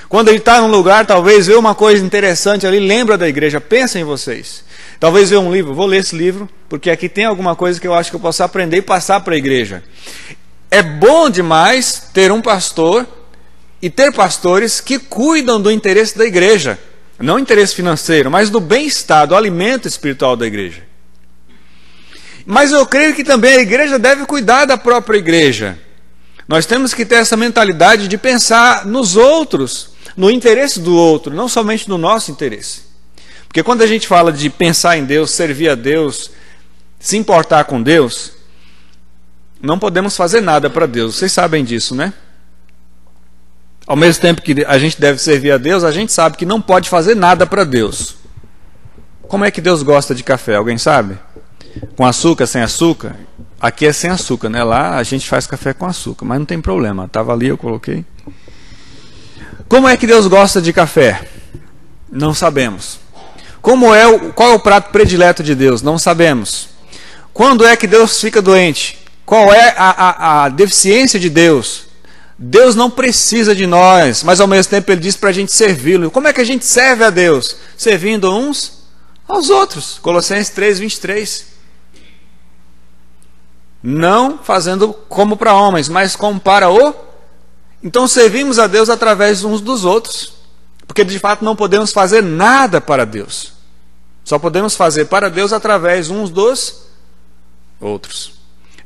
Quando ele está num lugar, talvez vê uma coisa interessante ali, lembra da igreja, pensa em vocês. Talvez vê um livro, vou ler esse livro, porque aqui tem alguma coisa que eu acho que eu posso aprender e passar para a igreja. É bom demais ter um pastor e ter pastores que cuidam do interesse da igreja. Não interesse financeiro, mas do bem-estar, do alimento espiritual da igreja. Mas eu creio que também a igreja deve cuidar da própria igreja. Nós temos que ter essa mentalidade de pensar nos outros, no interesse do outro, não somente no nosso interesse. Porque quando a gente fala de pensar em Deus, servir a Deus, se importar com Deus, não podemos fazer nada para Deus. Vocês sabem disso, né? Ao mesmo tempo que a gente deve servir a Deus, a gente sabe que não pode fazer nada para Deus. Como é que Deus gosta de café? Alguém sabe? Com açúcar, sem açúcar? Aqui é sem açúcar, né? Lá a gente faz café com açúcar, mas não tem problema. Estava ali, eu coloquei. Como é que Deus gosta de café? Não sabemos. Qual é o prato predileto de Deus? Não sabemos. Quando é que Deus fica doente? Qual é a deficiência de Deus? Deus não precisa de nós, mas ao mesmo tempo Ele diz para a gente servi-lo. Como é que a gente serve a Deus? Servindo uns aos outros. Colossenses 3:23. Não fazendo como para homens, mas como para o... Então servimos a Deus através uns dos outros. Porque de fato não podemos fazer nada para Deus. Só podemos fazer para Deus através uns dos outros.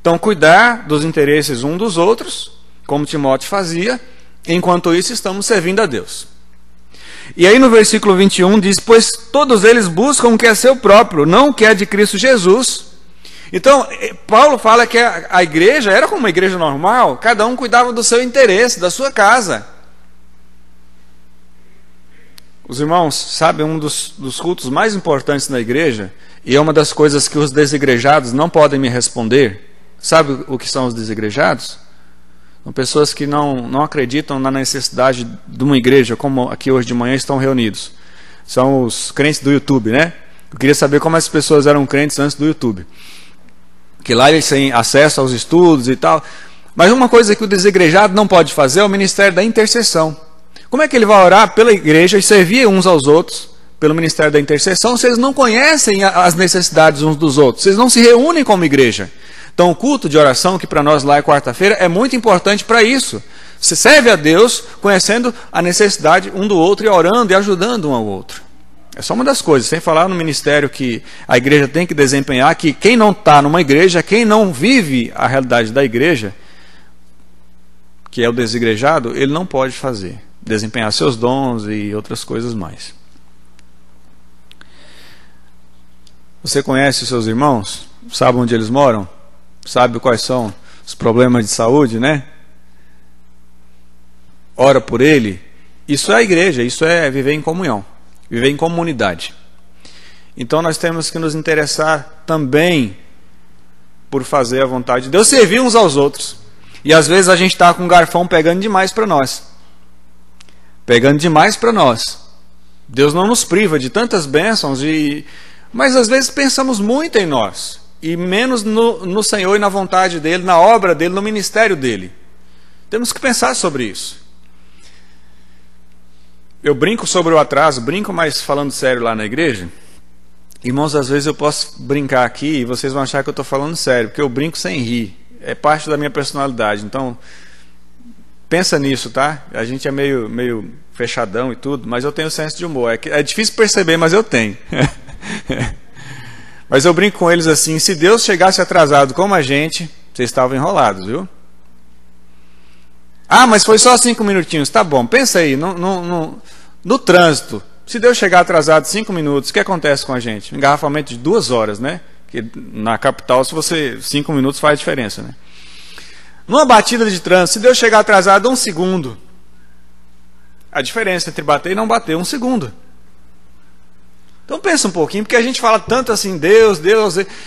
Então cuidar dos interesses uns dos outros, como Timóteo fazia, enquanto isso estamos servindo a Deus. E aí no versículo 21 diz: pois todos eles buscam o que é seu próprio, não o que é de Cristo Jesus. Então Paulo fala que a igreja era como uma igreja normal, cada um cuidava do seu interesse, da sua casa. Os irmãos sabem, um dos cultos mais importantes na igreja, e é uma das coisas que os desigrejados não podem me responder. Sabe o que são os desigrejados? São pessoas que não acreditam na necessidade de uma igreja, como aqui hoje de manhã estão reunidos. São os crentes do YouTube, né? Eu queria saber como as pessoas eram crentes antes do YouTube. Que lá eles têm acesso aos estudos e tal. Mas uma coisa que o desigrejado não pode fazer é o ministério da intercessão. Como é que ele vai orar pela igreja e servir uns aos outros pelo ministério da intercessão se eles não conhecem as necessidades uns dos outros? Se eles não se reúnem como igreja? Então o culto de oração, que para nós lá é quarta-feira, é muito importante para isso. Você serve a Deus conhecendo a necessidade um do outro e orando e ajudando um ao outro. É só uma das coisas, sem falar no ministério que a igreja tem que desempenhar, que quem não está numa igreja, quem não vive a realidade da igreja, que é o desigrejado, ele não pode fazer. Desempenhar seus dons e outras coisas mais. Você conhece os seus irmãos? Sabe onde eles moram? Sabe quais são os problemas de saúde, né? Ora por ele. Isso é a igreja, isso é viver em comunhão, viver em comunidade. Então nós temos que nos interessar também por fazer a vontade de Deus, servir uns aos outros. E às vezes a gente está com um garfão pegando demais para nós. Pegando demais para nós. Deus não nos priva de tantas bênçãos, mas às vezes pensamos muito em nós, e menos no Senhor e na vontade dEle, na obra dEle, no ministério dEle. Temos que pensar sobre isso. Eu brinco sobre o atraso, mas falando sério lá na igreja. Irmãos, às vezes eu posso brincar aqui e vocês vão achar que eu estou falando sério, porque eu brinco sem rir. É parte da minha personalidade, então... Pensa nisso, tá? A gente é meio fechadão e tudo, mas eu tenho senso de humor. É difícil perceber, mas eu tenho. Mas eu brinco com eles assim: se Deus chegasse atrasado como a gente, vocês estavam enrolados, viu? Ah, mas foi só 5 minutinhos. Tá bom, pensa aí, no trânsito. Se Deus chegar atrasado 5 minutos, o que acontece com a gente? Um engarrafamento de 2 horas, né? Que na capital, 5 minutos faz diferença, né? Numa batida de trânsito, se Deus chegar atrasado 1 segundo, a diferença entre bater e não bater, 1 segundo. Então pensa um pouquinho, porque a gente fala tanto assim, Deus,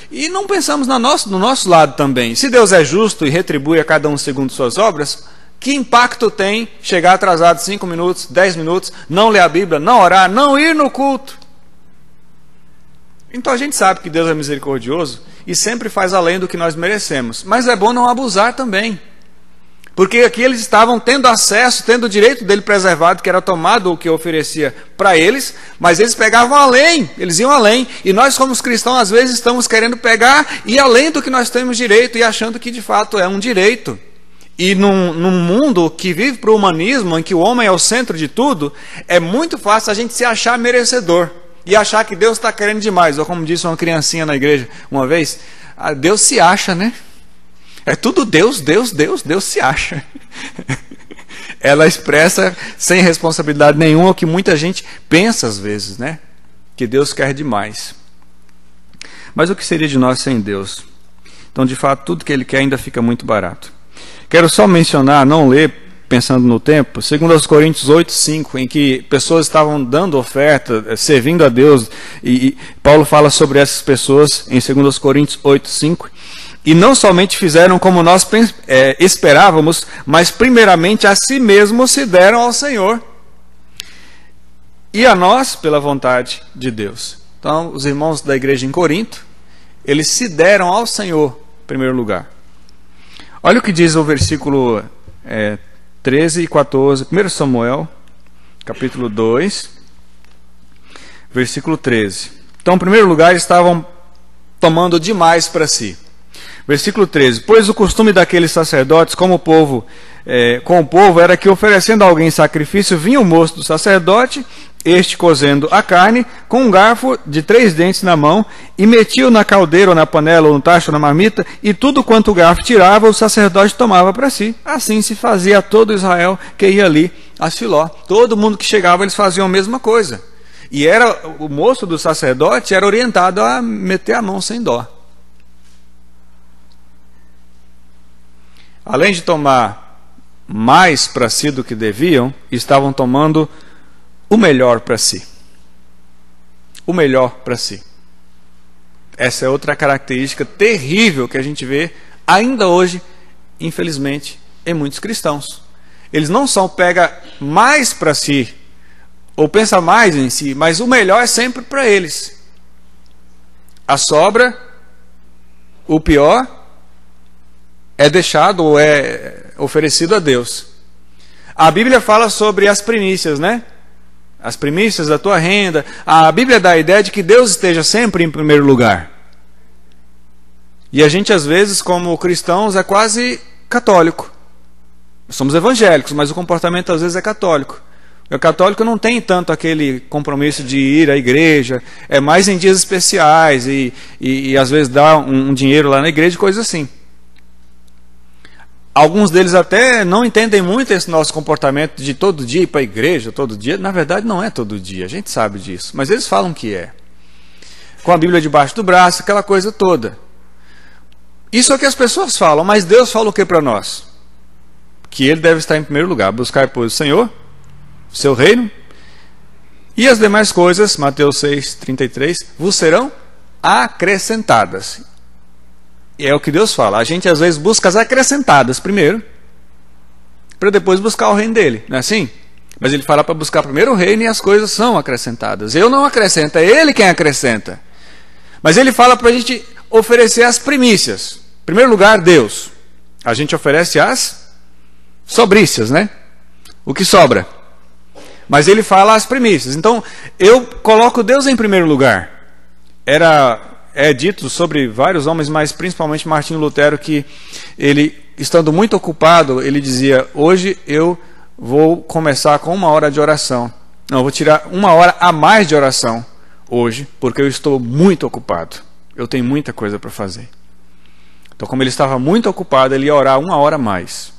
e não pensamos no nosso lado também. Se Deus é justo e retribui a cada um segundo suas obras, que impacto tem chegar atrasado 5 minutos, 10 minutos, não ler a Bíblia, não orar, não ir no culto? Então a gente sabe que Deus é misericordioso e sempre faz além do que nós merecemos. Mas é bom não abusar também. Porque aqui eles estavam tendo acesso, tendo o direito dele preservado, que era tomado o que oferecia para eles, mas eles pegavam além, eles iam além. E nós, como cristãos, às vezes estamos querendo pegar e além do que nós temos direito e achando que de fato é um direito. E num mundo que vive para o humanismo, em que o homem é o centro de tudo, é muito fácil a gente se achar merecedor. E achar que Deus está querendo demais. Ou como disse uma criancinha na igreja uma vez, Deus se acha, né? É tudo Deus se acha. Ela expressa sem responsabilidade nenhuma o que muita gente pensa às vezes, né? Que Deus quer demais. Mas o que seria de nós sem Deus? Então, de fato, tudo que Ele quer ainda fica muito barato. Quero só mencionar, não ler pensando no tempo, 2 Coríntios 8:5, em que pessoas estavam dando oferta, servindo a Deus, e Paulo fala sobre essas pessoas em 2 Coríntios 8:5, e não somente fizeram como nós esperávamos, mas primeiramente a si mesmos se deram ao Senhor. e a nós pela vontade de Deus. Então, os irmãos da igreja em Corinto, eles se deram ao Senhor em primeiro lugar. Olha o que diz o versículo 13 e 14, 1 Samuel, capítulo 2, versículo 13. Então, em primeiro lugar, estavam tomando demais para si. Versículo 13. Pois o costume daqueles sacerdotes com o povo era que, oferecendo a alguém sacrifício, vinha o moço do sacerdote, este cozendo a carne, com um garfo de 3 dentes na mão, e metia-o na caldeira, ou na panela, ou no tacho, ou na marmita, e tudo quanto o garfo tirava, o sacerdote tomava para si. Assim se fazia a todo Israel que ia ali a Siló. Todo mundo que chegava, eles faziam a mesma coisa. E o moço do sacerdote era orientado a meter a mão sem dó. Além de tomar mais para si do que deviam, estavam tomando o melhor para si. O melhor para si. Essa é outra característica terrível que a gente vê ainda hoje, infelizmente, em muitos cristãos. Eles não só pegam mais para si, ou pensam mais em si, mas o melhor é sempre para eles. A sobra, o pior, é deixado ou é oferecido a Deus. A Bíblia fala sobre as primícias, né? As primícias da tua renda. A Bíblia dá a ideia de que Deus esteja sempre em primeiro lugar. E a gente, às vezes, como cristãos, é quase católico. Somos evangélicos, mas o comportamento, às vezes, é católico. O católico não tem tanto aquele compromisso de ir à igreja, é mais em dias especiais e às vezes dá um dinheiro lá na igreja, coisa assim. Alguns deles até não entendem muito esse nosso comportamento de todo dia ir para a igreja, todo dia. Na verdade, não é todo dia, a gente sabe disso. Mas eles falam que é. Com a Bíblia debaixo do braço, aquela coisa toda. Isso é o que as pessoas falam, mas Deus fala o que para nós? Que Ele deve estar em primeiro lugar. Buscar, pois, o Senhor, o seu reino, e as demais coisas, Mateus 6,33, vos serão acrescentadas. E é o que Deus fala. A gente às vezes busca as acrescentadas primeiro, para depois buscar o reino dele, não é assim? Mas ele fala para buscar primeiro o reino e as coisas são acrescentadas. Eu não acrescento, é ele quem acrescenta. Mas ele fala para a gente oferecer as primícias. Em primeiro lugar, Deus. A gente oferece as sobrícias, né? O que sobra. Mas ele fala as primícias. Então, eu coloco Deus em primeiro lugar. É dito sobre vários homens, mas principalmente Martinho Lutero, que ele, estando muito ocupado, ele dizia: hoje eu vou começar com 1 hora de oração. Não, eu vou tirar 1 hora a mais de oração hoje, porque eu estou muito ocupado. Eu tenho muita coisa para fazer. Então, como ele estava muito ocupado, ele ia orar 1 hora a mais,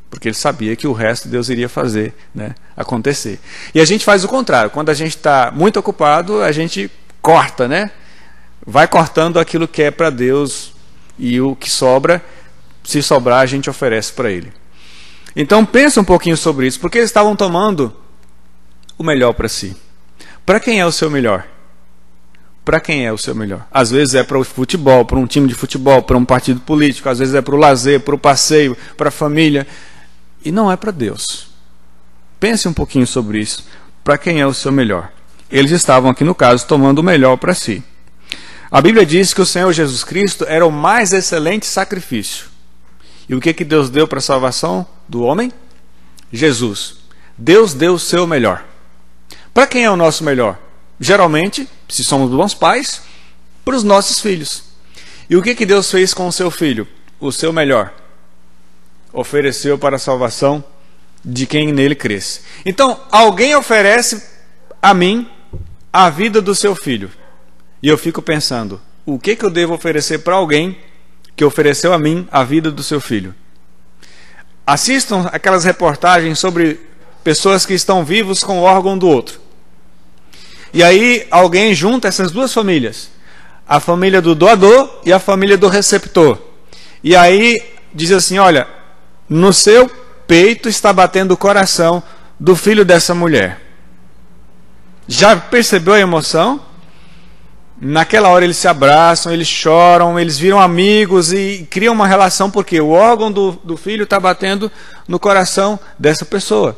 porque ele sabia que o resto Deus iria fazer, né, acontecer. E a gente faz o contrário. Quando a gente está muito ocupado, a gente corta, né? Vai cortando aquilo que é para Deus, e o que sobra, se sobrar, a gente oferece para Ele. Então pensa um pouquinho sobre isso, porque eles estavam tomando o melhor para si. Para quem é o seu melhor? Para quem é o seu melhor? Às vezes é para o futebol, para um time de futebol, para um partido político, às vezes é para o lazer, para o passeio, para a família, e não é para Deus. Pense um pouquinho sobre isso. Para quem é o seu melhor? Eles estavam aqui, no caso, tomando o melhor para si. A Bíblia diz que o Senhor Jesus Cristo era o mais excelente sacrifício. E o que Deus deu para a salvação do homem? Jesus. Deus deu o seu melhor. Para quem é o nosso melhor? Geralmente, se somos bons pais, para os nossos filhos. E o que Deus fez com o seu filho? O seu melhor. Ofereceu para a salvação de quem nele cresce. Então, alguém oferece a mim a vida do seu filho. E eu fico pensando, o que eu devo oferecer para alguém que ofereceu a mim a vida do seu filho? Assistam aquelas reportagens sobre pessoas que estão vivos com o órgão do outro. E aí alguém junta essas duas famílias. A família do doador e a família do receptor. E aí diz assim, olha, no seu peito está batendo o coração do filho dessa mulher. Já percebeu a emoção? Naquela hora eles se abraçam, eles choram, eles viram amigos e criam uma relação, porque o órgão do filho está batendo no coração dessa pessoa.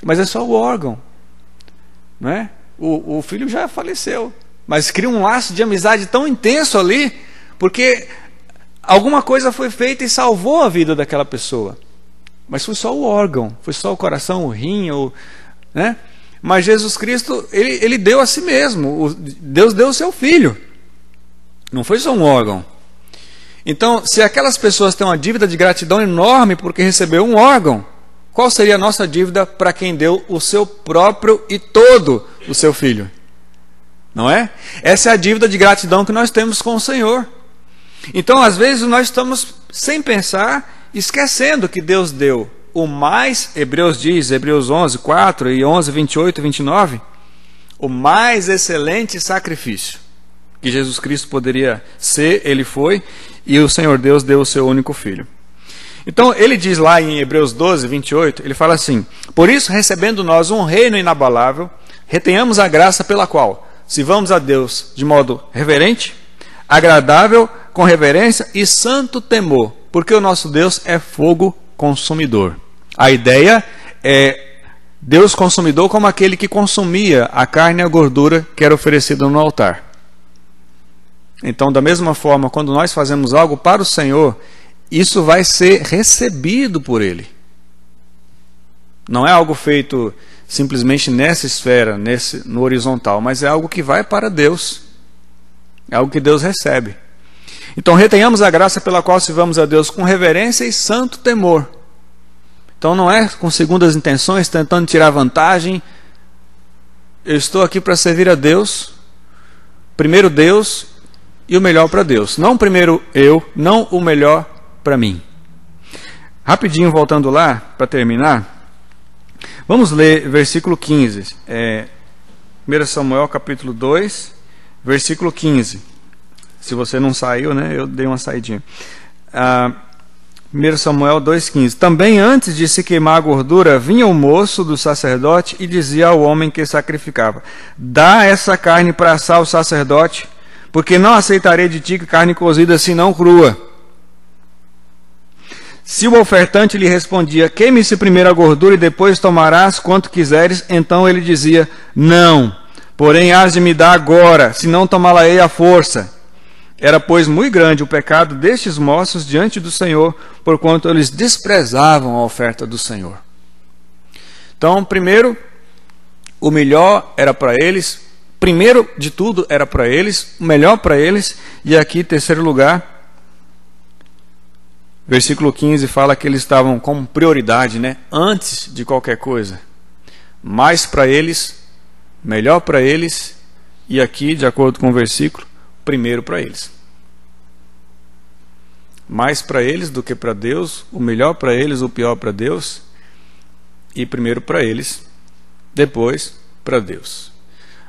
Mas é só o órgão, não é? o filho já faleceu. Mas cria um laço de amizade tão intenso ali, porque alguma coisa foi feita e salvou a vida daquela pessoa. Mas foi só o órgão, foi só o coração, o rim, né? Mas Jesus Cristo, ele deu a si mesmo. Deus deu o seu filho. Não foi só um órgão. Então, se aquelas pessoas têm uma dívida de gratidão enorme porque recebeu um órgão, qual seria a nossa dívida para quem deu o seu próprio e todo o seu filho? Não é? Essa é a dívida de gratidão que nós temos com o Senhor. Então, às vezes, nós estamos, sem pensar, esquecendo que Deus deu o mais, Hebreus diz, Hebreus 11, 4 e 11, 28 e 29, o mais excelente sacrifício que Jesus Cristo poderia ser, ele foi, e o Senhor Deus deu o seu único filho. Então, ele diz lá em Hebreus 12, 28, ele fala assim: por isso, recebendo nós um reino inabalável, retenhamos a graça pela qual sirvamos a Deus de modo reverente, agradável, com reverência e santo temor, porque o nosso Deus é fogo consumidor. A ideia é Deus consumidor como aquele que consumia a carne e a gordura que era oferecida no altar. Então, da mesma forma, quando nós fazemos algo para o Senhor, isso vai ser recebido por Ele. Não é algo feito simplesmente nessa esfera, no horizontal, mas é algo que vai para Deus. É algo que Deus recebe. Então, retenhamos a graça pela qual sirvamos a Deus com reverência e santo temor. Então, não é com segundas intenções, tentando tirar vantagem. Eu estou aqui para servir a Deus, primeiro Deus e o melhor para Deus. Não primeiro eu, não o melhor para mim. Rapidinho, voltando lá, para terminar, vamos ler versículo 15. 1 Samuel capítulo 2, versículo 15. Se você não saiu, né, eu dei uma saidinha. 1 Samuel 2,15. Também antes de se queimar a gordura, vinha o moço do sacerdote e dizia ao homem que sacrificava: dá essa carne para assar o sacerdote, porque não aceitarei de ti carne cozida senão crua. Se o ofertante lhe respondia: queime-se primeiro a gordura e depois tomarás quanto quiseres, então ele dizia: não, porém hás de me dar agora, senão tomá-la-ei à força. Era, pois, muito grande o pecado destes moços diante do Senhor, porquanto eles desprezavam a oferta do Senhor. Então, primeiro, o melhor era para eles, primeiro de tudo era para eles, o melhor para eles, e aqui, terceiro lugar, versículo 15 fala que eles estavam como prioridade, né? Antes de qualquer coisa. Mais para eles, melhor para eles, e aqui, de acordo com o versículo, primeiro para eles. Mais para eles do que para Deus, o melhor para eles, o pior para Deus, e primeiro para eles, depois para Deus.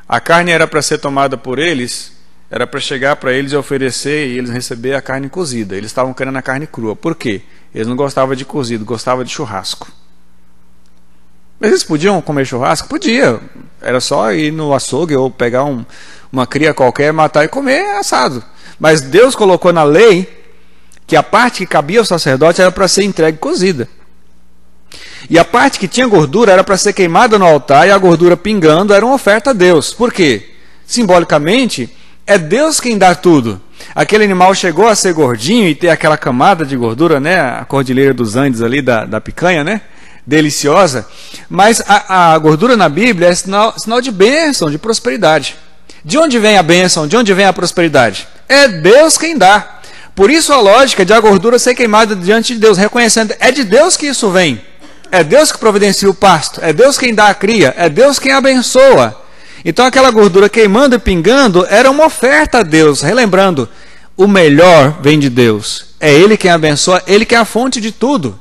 A carne era para ser tomada por eles, era para chegar para eles e oferecer e eles receber a carne cozida. Eles estavam querendo a carne crua. Por quê? Eles não gostavam de cozido, gostavam de churrasco. Mas eles podiam comer churrasco? Podia. Era só ir no açougue ou pegar uma cria qualquer, matar e comer assado. Mas Deus colocou na lei que a parte que cabia ao sacerdote era para ser entregue cozida. E a parte que tinha gordura era para ser queimada no altar, e a gordura pingando era uma oferta a Deus. Por quê? Simbolicamente, é Deus quem dá tudo. Aquele animal chegou a ser gordinho e ter aquela camada de gordura, né? A cordilheira dos Andes ali da picanha, né? Deliciosa. Mas a gordura na Bíblia é sinal de bênção, de prosperidade. De onde vem a bênção? De onde vem a prosperidade? É Deus quem dá. Por isso a lógica de a gordura ser queimada diante de Deus, reconhecendo, é de Deus que isso vem. É Deus que providencia o pasto, é Deus quem dá a cria, é Deus quem abençoa. Então aquela gordura queimando e pingando era uma oferta a Deus, relembrando, o melhor vem de Deus. É Ele quem abençoa, Ele que é a fonte de tudo.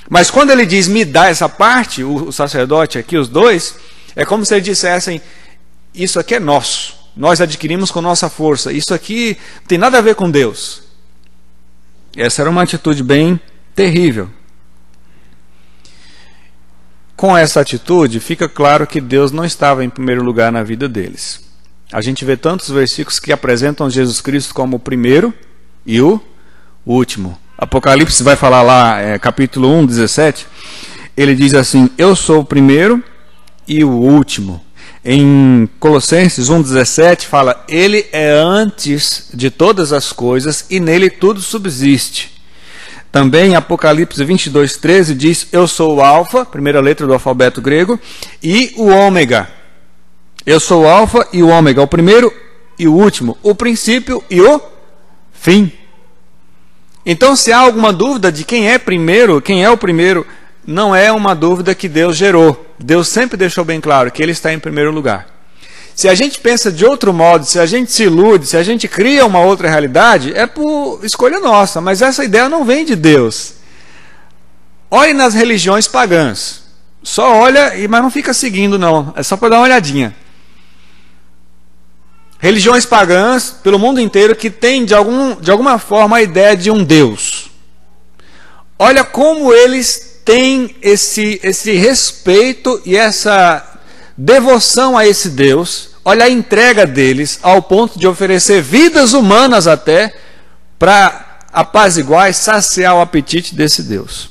Mas quando ele diz, me dá essa parte, o sacerdote aqui, os dois, é como se eles dissessem, isso aqui é nosso, nós adquirimos com nossa força, isso aqui não tem nada a ver com Deus. Essa era uma atitude bem terrível. Com essa atitude, fica claro que Deus não estava em primeiro lugar na vida deles. A gente vê tantos versículos que apresentam Jesus Cristo como o primeiro e o último. Apocalipse vai falar lá, capítulo 1, 17, ele diz assim, eu sou o primeiro e o último. Em Colossenses 1,17 fala: Ele é antes de todas as coisas e nele tudo subsiste. Também em Apocalipse 22,13 diz: Eu sou o Alfa, primeira letra do alfabeto grego, e o Ômega. Eu sou o Alfa e o Ômega, o primeiro e o último, o princípio e o fim. Então, se há alguma dúvida de quem é o primeiro, não é uma dúvida que Deus gerou. Deus sempre deixou bem claro que Ele está em primeiro lugar. Se a gente pensa de outro modo, se a gente se ilude, se a gente cria uma outra realidade, é por escolha nossa, mas essa ideia não vem de Deus. Olhe nas religiões pagãs. Só olha, mas não fica seguindo não, é só para dar uma olhadinha. Religiões pagãs pelo mundo inteiro que têm de alguma forma a ideia de um Deus. Olha como eles têm esse respeito e essa devoção a esse Deus. Olha a entrega deles ao ponto de oferecer vidas humanas até para apaziguar e saciar o apetite desse Deus.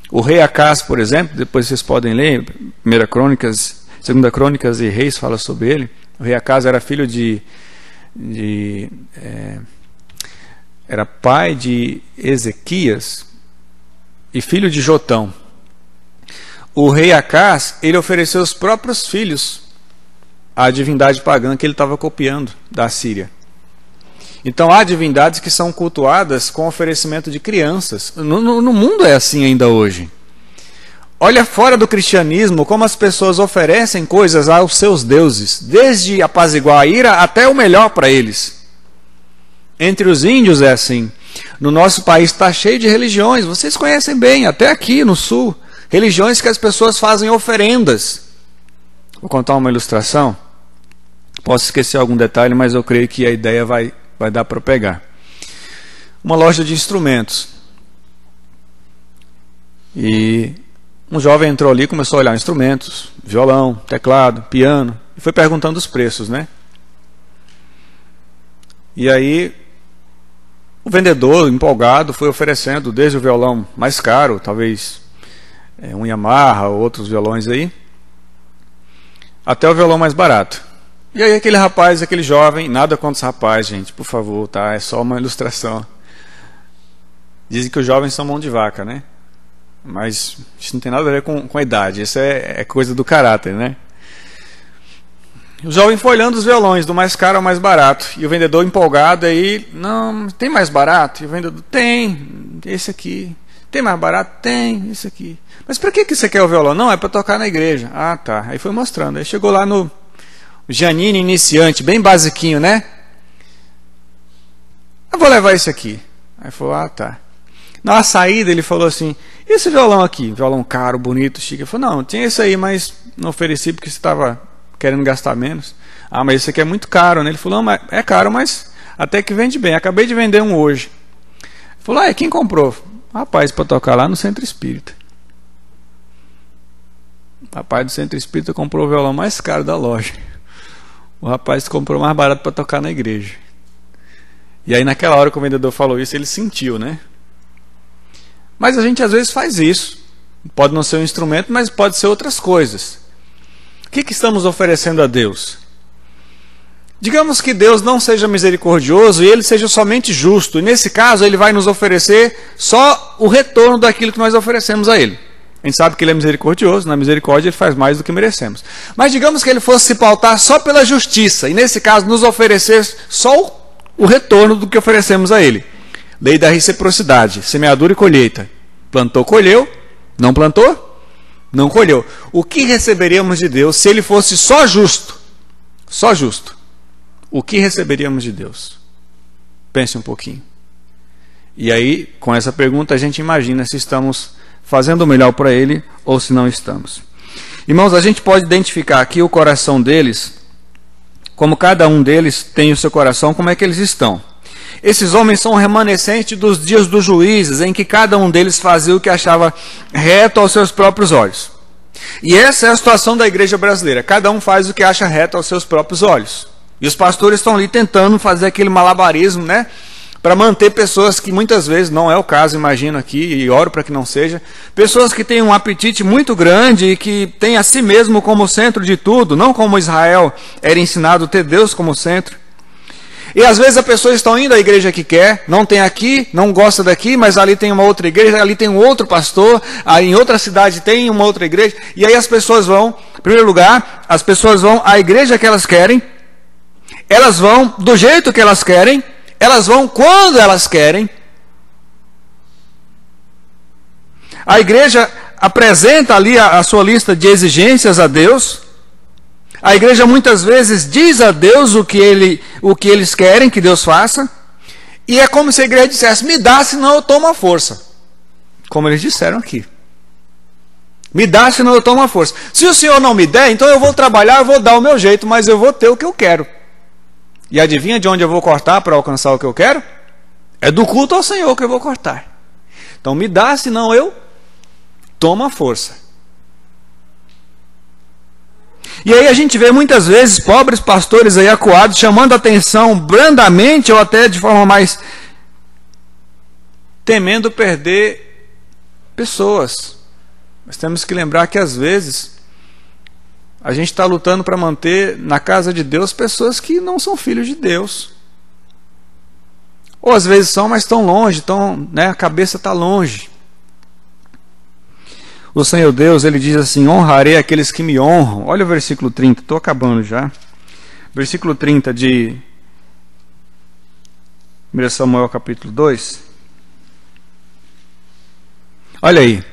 O rei Acás, por exemplo, depois vocês podem ler, 1 Crônicas, 2 Crônicas e Reis fala sobre ele. O rei Acás era filho era pai de Ezequias e filho de Jotão. O rei Acás, ele ofereceu os próprios filhos à divindade pagã que ele estava copiando da Síria. Então há divindades que são cultuadas com oferecimento de crianças. No mundo é assim ainda hoje. Olha fora do cristianismo como as pessoas oferecem coisas aos seus deuses, desde apaziguar a ira até o melhor para eles. Entre os índios é assim. No nosso país está cheio de religiões, vocês conhecem bem, até aqui no sul. Religiões que as pessoas fazem oferendas. Vou contar uma ilustração. Posso esquecer algum detalhe, mas eu creio que a ideia vai dar para pegar. Uma loja de instrumentos. E um jovem entrou ali e começou a olhar instrumentos, violão, teclado, piano, e foi perguntando os preços, né? E aí o vendedor, empolgado, foi oferecendo desde o violão mais caro, talvez um Yamaha ou outros violões aí, até o violão mais barato. E aí aquele rapaz, aquele jovem, nada contra os rapazes, gente, por favor, tá? É só uma ilustração. Dizem que os jovens são mão de vaca, né? Mas isso não tem nada a ver com a idade, isso é coisa do caráter, né? O jovem foi olhando os violões, do mais caro ao mais barato, e o vendedor empolgado aí, não, tem mais barato? E o vendedor, tem, esse aqui. Tem mais barato? Tem, esse aqui. Mas para que você quer o violão? Não, é para tocar na igreja. Ah, tá. Aí foi mostrando, aí chegou lá no Janine iniciante, bem basiquinho, né? Eu vou levar esse aqui. Aí falou, ah, tá. Na saída ele falou assim, e esse violão aqui? Violão caro, bonito, chique. Ele falou, não, tinha esse aí, mas não ofereci porque você estava querendo gastar menos. Ah, mas esse aqui é muito caro, né? Ele falou, não, mas é caro, mas até que vende bem. Acabei de vender um hoje. Ele falou, quem comprou? Rapaz, para tocar lá no Centro Espírita. O rapaz do Centro Espírita comprou o violão mais caro da loja. O rapaz comprou mais barato para tocar na igreja. E aí naquela hora que o vendedor falou isso, ele sentiu, né? Mas a gente às vezes faz isso. Pode não ser um instrumento, mas pode ser outras coisas. O que estamos oferecendo a Deus? Digamos que Deus não seja misericordioso e Ele seja somente justo. E nesse caso Ele vai nos oferecer só o retorno daquilo que nós oferecemos a Ele. A gente sabe que Ele é misericordioso, na misericórdia Ele faz mais do que merecemos. Mas digamos que Ele fosse se pautar só pela justiça, e nesse caso nos oferecer só o retorno do que oferecemos a Ele. Lei da reciprocidade, semeadura e colheita. Plantou, colheu, não plantou, não colheu. O que receberíamos de Deus se Ele fosse só justo? Só justo. O que receberíamos de Deus? Pense um pouquinho. E aí, com essa pergunta, a gente imagina se estamos fazendo o melhor para Ele ou se não estamos. Irmãos, a gente pode identificar aqui o coração deles, como cada um deles tem o seu coração, como é que eles estão. Esses homens são remanescentes dos dias dos juízes, em que cada um deles fazia o que achava reto aos seus próprios olhos. E essa é a situação da igreja brasileira. Cada um faz o que acha reto aos seus próprios olhos. E os pastores estão ali tentando fazer aquele malabarismo, né? para manter pessoas que muitas vezes, não é o caso, imagino aqui, e oro para que não seja, pessoas que têm um apetite muito grande e que têm a si mesmo como centro de tudo, não como Israel era ensinado a ter Deus como centro. E às vezes a pessoa está indo à igreja que quer, não tem aqui, não gosta daqui, mas ali tem uma outra igreja, ali tem um outro pastor, aí em outra cidade tem uma outra igreja, e aí as pessoas vão, em primeiro lugar, as pessoas vão à igreja que elas querem, elas vão do jeito que elas querem, elas vão quando elas querem. A igreja apresenta ali a sua lista de exigências a Deus. A igreja muitas vezes diz a Deus o que eles querem que Deus faça. E é como se a igreja dissesse: me dá, senão eu tomo a força. Como eles disseram aqui. Me dá, senão eu tomo a força. Se o Senhor não me der, então eu vou trabalhar, eu vou dar o meu jeito, mas eu vou ter o que eu quero. E adivinha de onde eu vou cortar para alcançar o que eu quero? É do culto ao Senhor que eu vou cortar. Então me dá, senão eu tomo a força. E aí a gente vê muitas vezes pobres pastores aí acuados, chamando a atenção brandamente ou até de forma mais temendo perder pessoas. Mas temos que lembrar que às vezes a gente está lutando para manter na casa de Deus pessoas que não são filhos de Deus. Ou às vezes são, mas estão longe, a cabeça está longe. O Senhor Deus, Ele diz assim: honrarei aqueles que me honram. Olha o versículo 30, estou acabando já. Versículo 30 de 1 Samuel capítulo 2. Olha aí.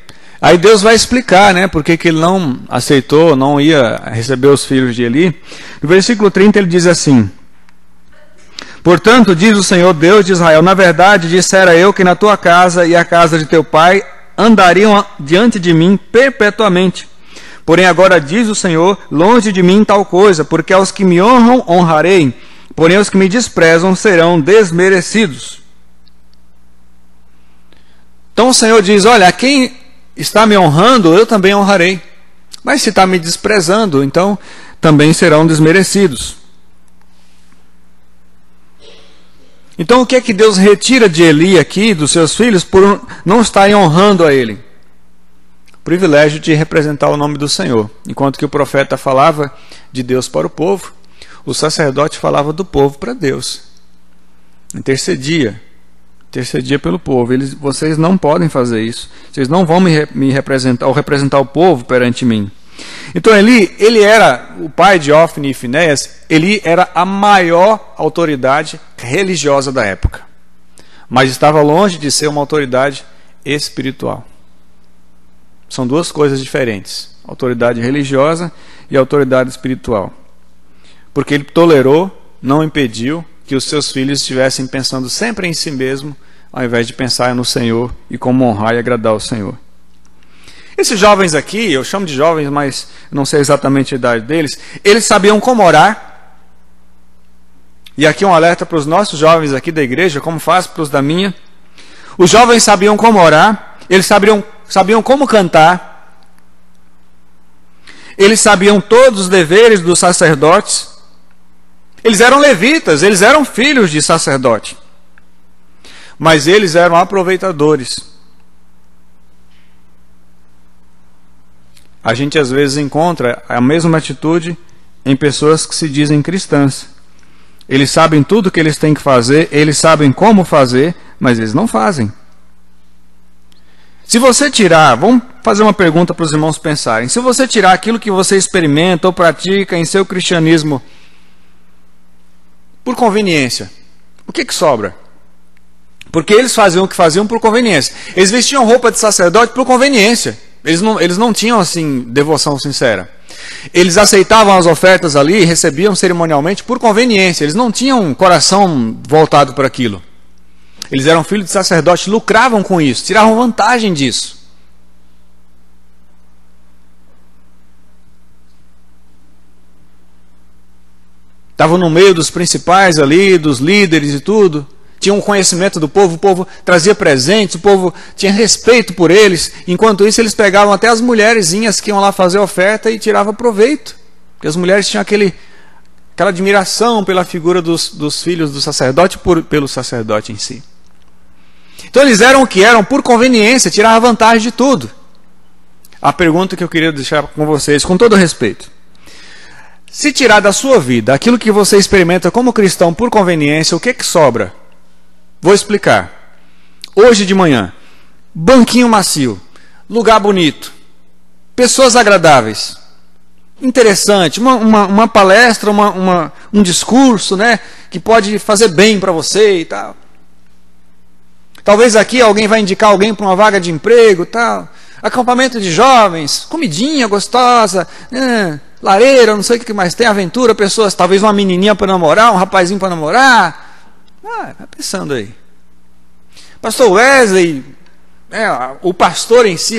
Aí Deus vai explicar, porque que ele não aceitou, não ia receber os filhos de Eli. No versículo 30 ele diz assim: portanto, diz o Senhor Deus de Israel, na verdade dissera eu que na tua casa e a casa de teu pai andariam diante de mim perpetuamente. Porém agora diz o Senhor, longe de mim tal coisa, porque aos que me honram honrarei, porém os que me desprezam serão desmerecidos. Então o Senhor diz: olha, a quem está me honrando, eu também honrarei. Mas se está me desprezando, então também serão desmerecidos. Então o que é que Deus retira de Eli aqui, dos seus filhos, por não estarem honrando a ele? O privilégio de representar o nome do Senhor. Enquanto que o profeta falava de Deus para o povo, o sacerdote falava do povo para Deus. Intercedia pelo povo. Vocês não podem fazer isso. Vocês não vão me representar, ou representar o povo perante mim. Então ele era o pai de Ofni e Finéias. Ele era a maior autoridade religiosa da época, mas estava longe de ser uma autoridade espiritual. São duas coisas diferentes: autoridade religiosa e autoridade espiritual. Porque ele tolerou, não impediu que os seus filhos estivessem pensando sempre em si mesmo, ao invés de pensar no Senhor e como honrar e agradar o Senhor. Esses jovens aqui, eu chamo de jovens, mas não sei exatamente a idade deles, eles sabiam como orar. E aqui um alerta para os nossos jovens aqui da igreja, como faz para os da minha. Os jovens sabiam como orar, eles sabiam como cantar, eles sabiam todos os deveres dos sacerdotes. Eles eram levitas, eles eram filhos de sacerdote, mas eles eram aproveitadores. A gente às vezes encontra a mesma atitude em pessoas que se dizem cristãs. Eles sabem tudo o que eles têm que fazer, eles sabem como fazer, mas eles não fazem. Se você tirar, vamos fazer uma pergunta para os irmãos pensarem. Se você tirar aquilo que você experimenta ou pratica em seu cristianismo por conveniência, o que sobra? Porque eles faziam o que faziam por conveniência. Eles vestiam roupa de sacerdote por conveniência. Eles não tinham assim devoção sincera. Eles aceitavam as ofertas ali, recebiam cerimonialmente por conveniência. Eles não tinham um coração voltado para aquilo. Eles eram filhos de sacerdote, lucravam com isso, tiravam vantagem disso. Estavam no meio dos principais ali, dos líderes e tudo. Tinham um conhecimento do povo, o povo trazia presentes, o povo tinha respeito por eles. Enquanto isso, eles pegavam até as mulherzinhas que iam lá fazer oferta e tiravam proveito. Porque as mulheres tinham aquela admiração pela figura dos filhos do sacerdote, pelo sacerdote em si. Então eles eram o que eram por conveniência, tiravam vantagem de tudo. A pergunta que eu queria deixar com vocês, com todo respeito: se tirar da sua vida aquilo que você experimenta como cristão por conveniência, o que sobra? Vou explicar. Hoje de manhã, banquinho macio, lugar bonito, pessoas agradáveis, interessante, uma palestra, um discurso, né, que pode fazer bem para você e tal. Talvez aqui alguém vai indicar alguém para uma vaga de emprego, tal. Acampamento de jovens, comidinha gostosa, lareira, não sei o que mais tem, aventura, pessoas, talvez uma menininha para namorar, um rapazinho para namorar. Vai pensando aí. Pastor Wesley, o pastor em si,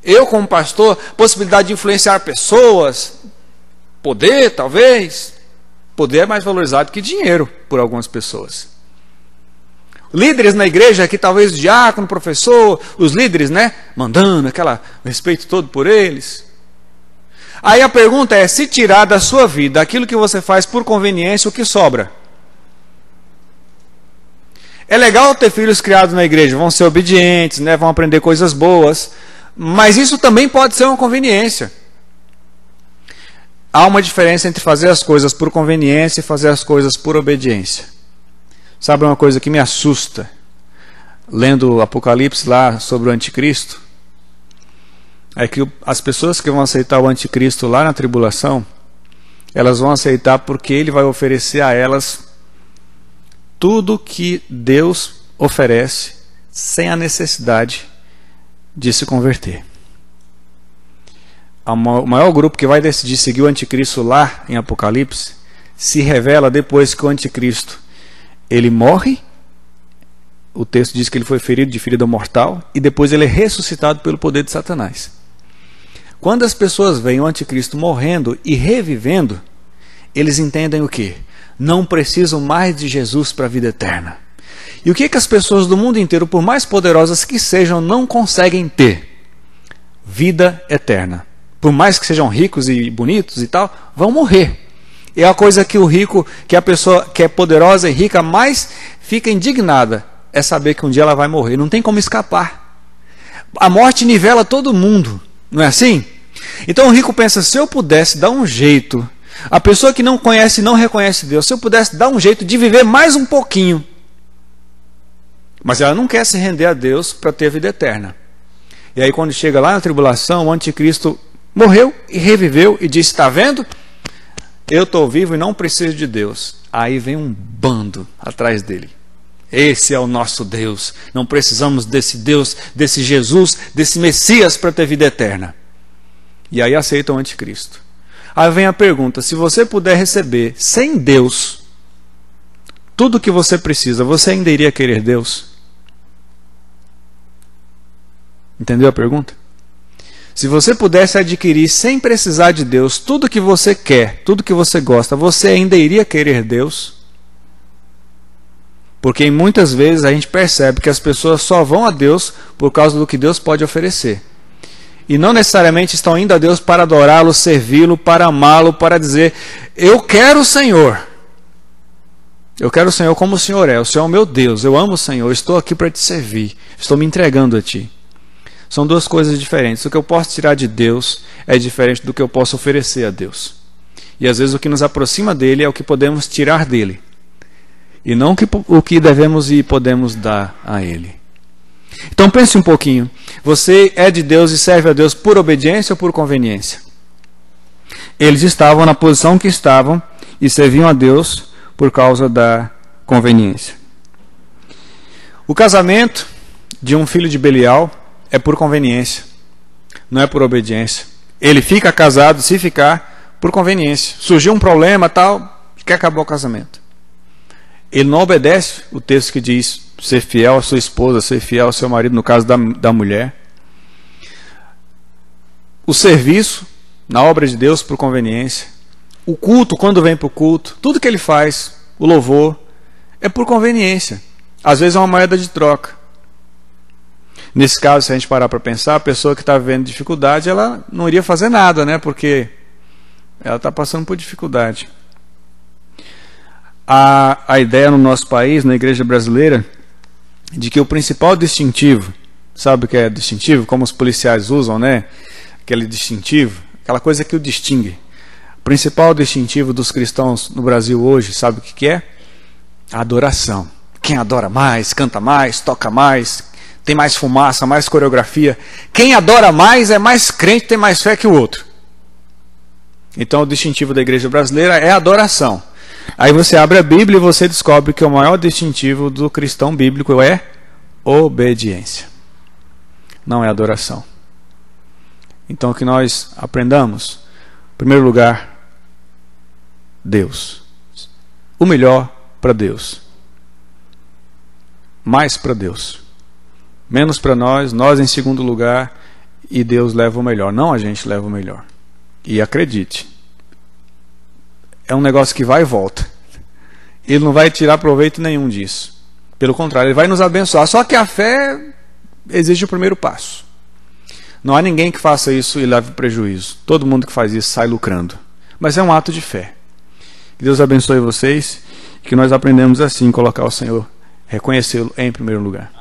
eu como pastor, possibilidade de influenciar pessoas, poder talvez. Poder é mais valorizado que dinheiro por algumas pessoas. Líderes na igreja, aqui talvez o diácono, professor, os líderes, né, mandando aquele respeito todo por eles. Aí a pergunta é: se tirar da sua vida aquilo que você faz por conveniência, o que sobra? É legal ter filhos criados na igreja, vão ser obedientes, né, vão aprender coisas boas, mas isso também pode ser uma conveniência. Há uma diferença entre fazer as coisas por conveniência e fazer as coisas por obediência. Sabe uma coisa que me assusta, lendo o Apocalipse lá sobre o anticristo? É que as pessoas que vão aceitar o anticristo lá na tribulação, elas vão aceitar porque ele vai oferecer a elas tudo que Deus oferece, sem a necessidade de se converter. O maior grupo que vai decidir seguir o anticristo lá em Apocalipse se revela depois que o anticristo ele morre. O texto diz que ele foi ferido de ferida mortal e depois ele é ressuscitado pelo poder de Satanás. Quando as pessoas veem o anticristo morrendo e revivendo, eles entendem o quê? Não precisam mais de Jesus para a vida eterna. E o que as pessoas do mundo inteiro, por mais poderosas que sejam, não conseguem ter? Vida eterna. Por mais que sejam ricos e bonitos e tal, vão morrer. É a coisa que o rico, que a pessoa que é poderosa e rica mais fica indignada, é saber que um dia ela vai morrer. Não tem como escapar. A morte nivela todo mundo, não é assim? Então o rico pensa: se eu pudesse dar um jeito, a pessoa que não conhece e não reconhece Deus, se eu pudesse dar um jeito de viver mais um pouquinho. Mas ela não quer se render a Deus para ter vida eterna. E aí quando chega lá na tribulação, o anticristo morreu e reviveu e disse: está vendo? Eu estou vivo e não preciso de Deus. Aí vem um bando atrás dele. Esse é o nosso Deus. Não precisamos desse Deus, desse Jesus, desse Messias para ter vida eterna. E aí aceitam o anticristo. Aí vem a pergunta: se você puder receber sem Deus tudo o que você precisa, você ainda iria querer Deus? Entendeu a pergunta? Se você pudesse adquirir sem precisar de Deus tudo que você quer, tudo que você gosta, você ainda iria querer Deus? Porque muitas vezes a gente percebe que as pessoas só vão a Deus por causa do que Deus pode oferecer. E não necessariamente estão indo a Deus para adorá-lo, servi-lo, para amá-lo, para dizer: eu quero o Senhor. Eu quero o Senhor como o Senhor é. O Senhor é o meu Deus. Eu amo o Senhor. Estou aqui para te servir. Estou me entregando a ti. São duas coisas diferentes. O que eu posso tirar de Deus é diferente do que eu posso oferecer a Deus. E às vezes o que nos aproxima dele é o que podemos tirar dele. E não o que devemos e podemos dar a ele. Então pense um pouquinho. Você é de Deus e serve a Deus por obediência ou por conveniência? Eles estavam na posição que estavam e serviam a Deus por causa da conveniência. O casamento de um filho de Belial é por conveniência, não é por obediência. Ele fica casado, se ficar, por conveniência. Surgiu um problema, tal, quer acabar o casamento. Ele não obedece o texto que diz ser fiel à sua esposa, ser fiel ao seu marido, no caso da mulher. O serviço na obra de Deus por conveniência. O culto, quando vem para o culto, tudo que ele faz, o louvor, é por conveniência. Às vezes é uma moeda de troca. Nesse caso, se a gente parar para pensar, a pessoa que está vivendo dificuldade, ela não iria fazer nada, né? Porque ela está passando por dificuldade. há a ideia no nosso país, na igreja brasileira, de que o principal distintivo, sabe o que é distintivo? Como os policiais usam, né? Aquele distintivo, aquela coisa que o distingue. O principal distintivo dos cristãos no Brasil hoje, sabe o que é? A adoração. Quem adora mais, canta mais, toca mais, tem mais fumaça, mais coreografia. Quem adora mais é mais crente, tem mais fé que o outro. Então o distintivo da igreja brasileira é a adoração. Aí você abre a Bíblia e você descobre que o maior distintivo do cristão bíblico é obediência. Não é adoração. Então que nós aprendamos, em primeiro lugar, Deus. O melhor para Deus. Mais para Deus. Menos para nós em segundo lugar, e Deus leva o melhor. Não a gente leva o melhor. E acredite, é um negócio que vai e volta. Ele não vai tirar proveito nenhum disso. Pelo contrário, ele vai nos abençoar. Só que a fé exige o primeiro passo. Não há ninguém que faça isso e leve prejuízo. Todo mundo que faz isso sai lucrando. Mas é um ato de fé. Que Deus abençoe vocês e que nós aprendamos assim, colocar o Senhor, reconhecê-lo em primeiro lugar.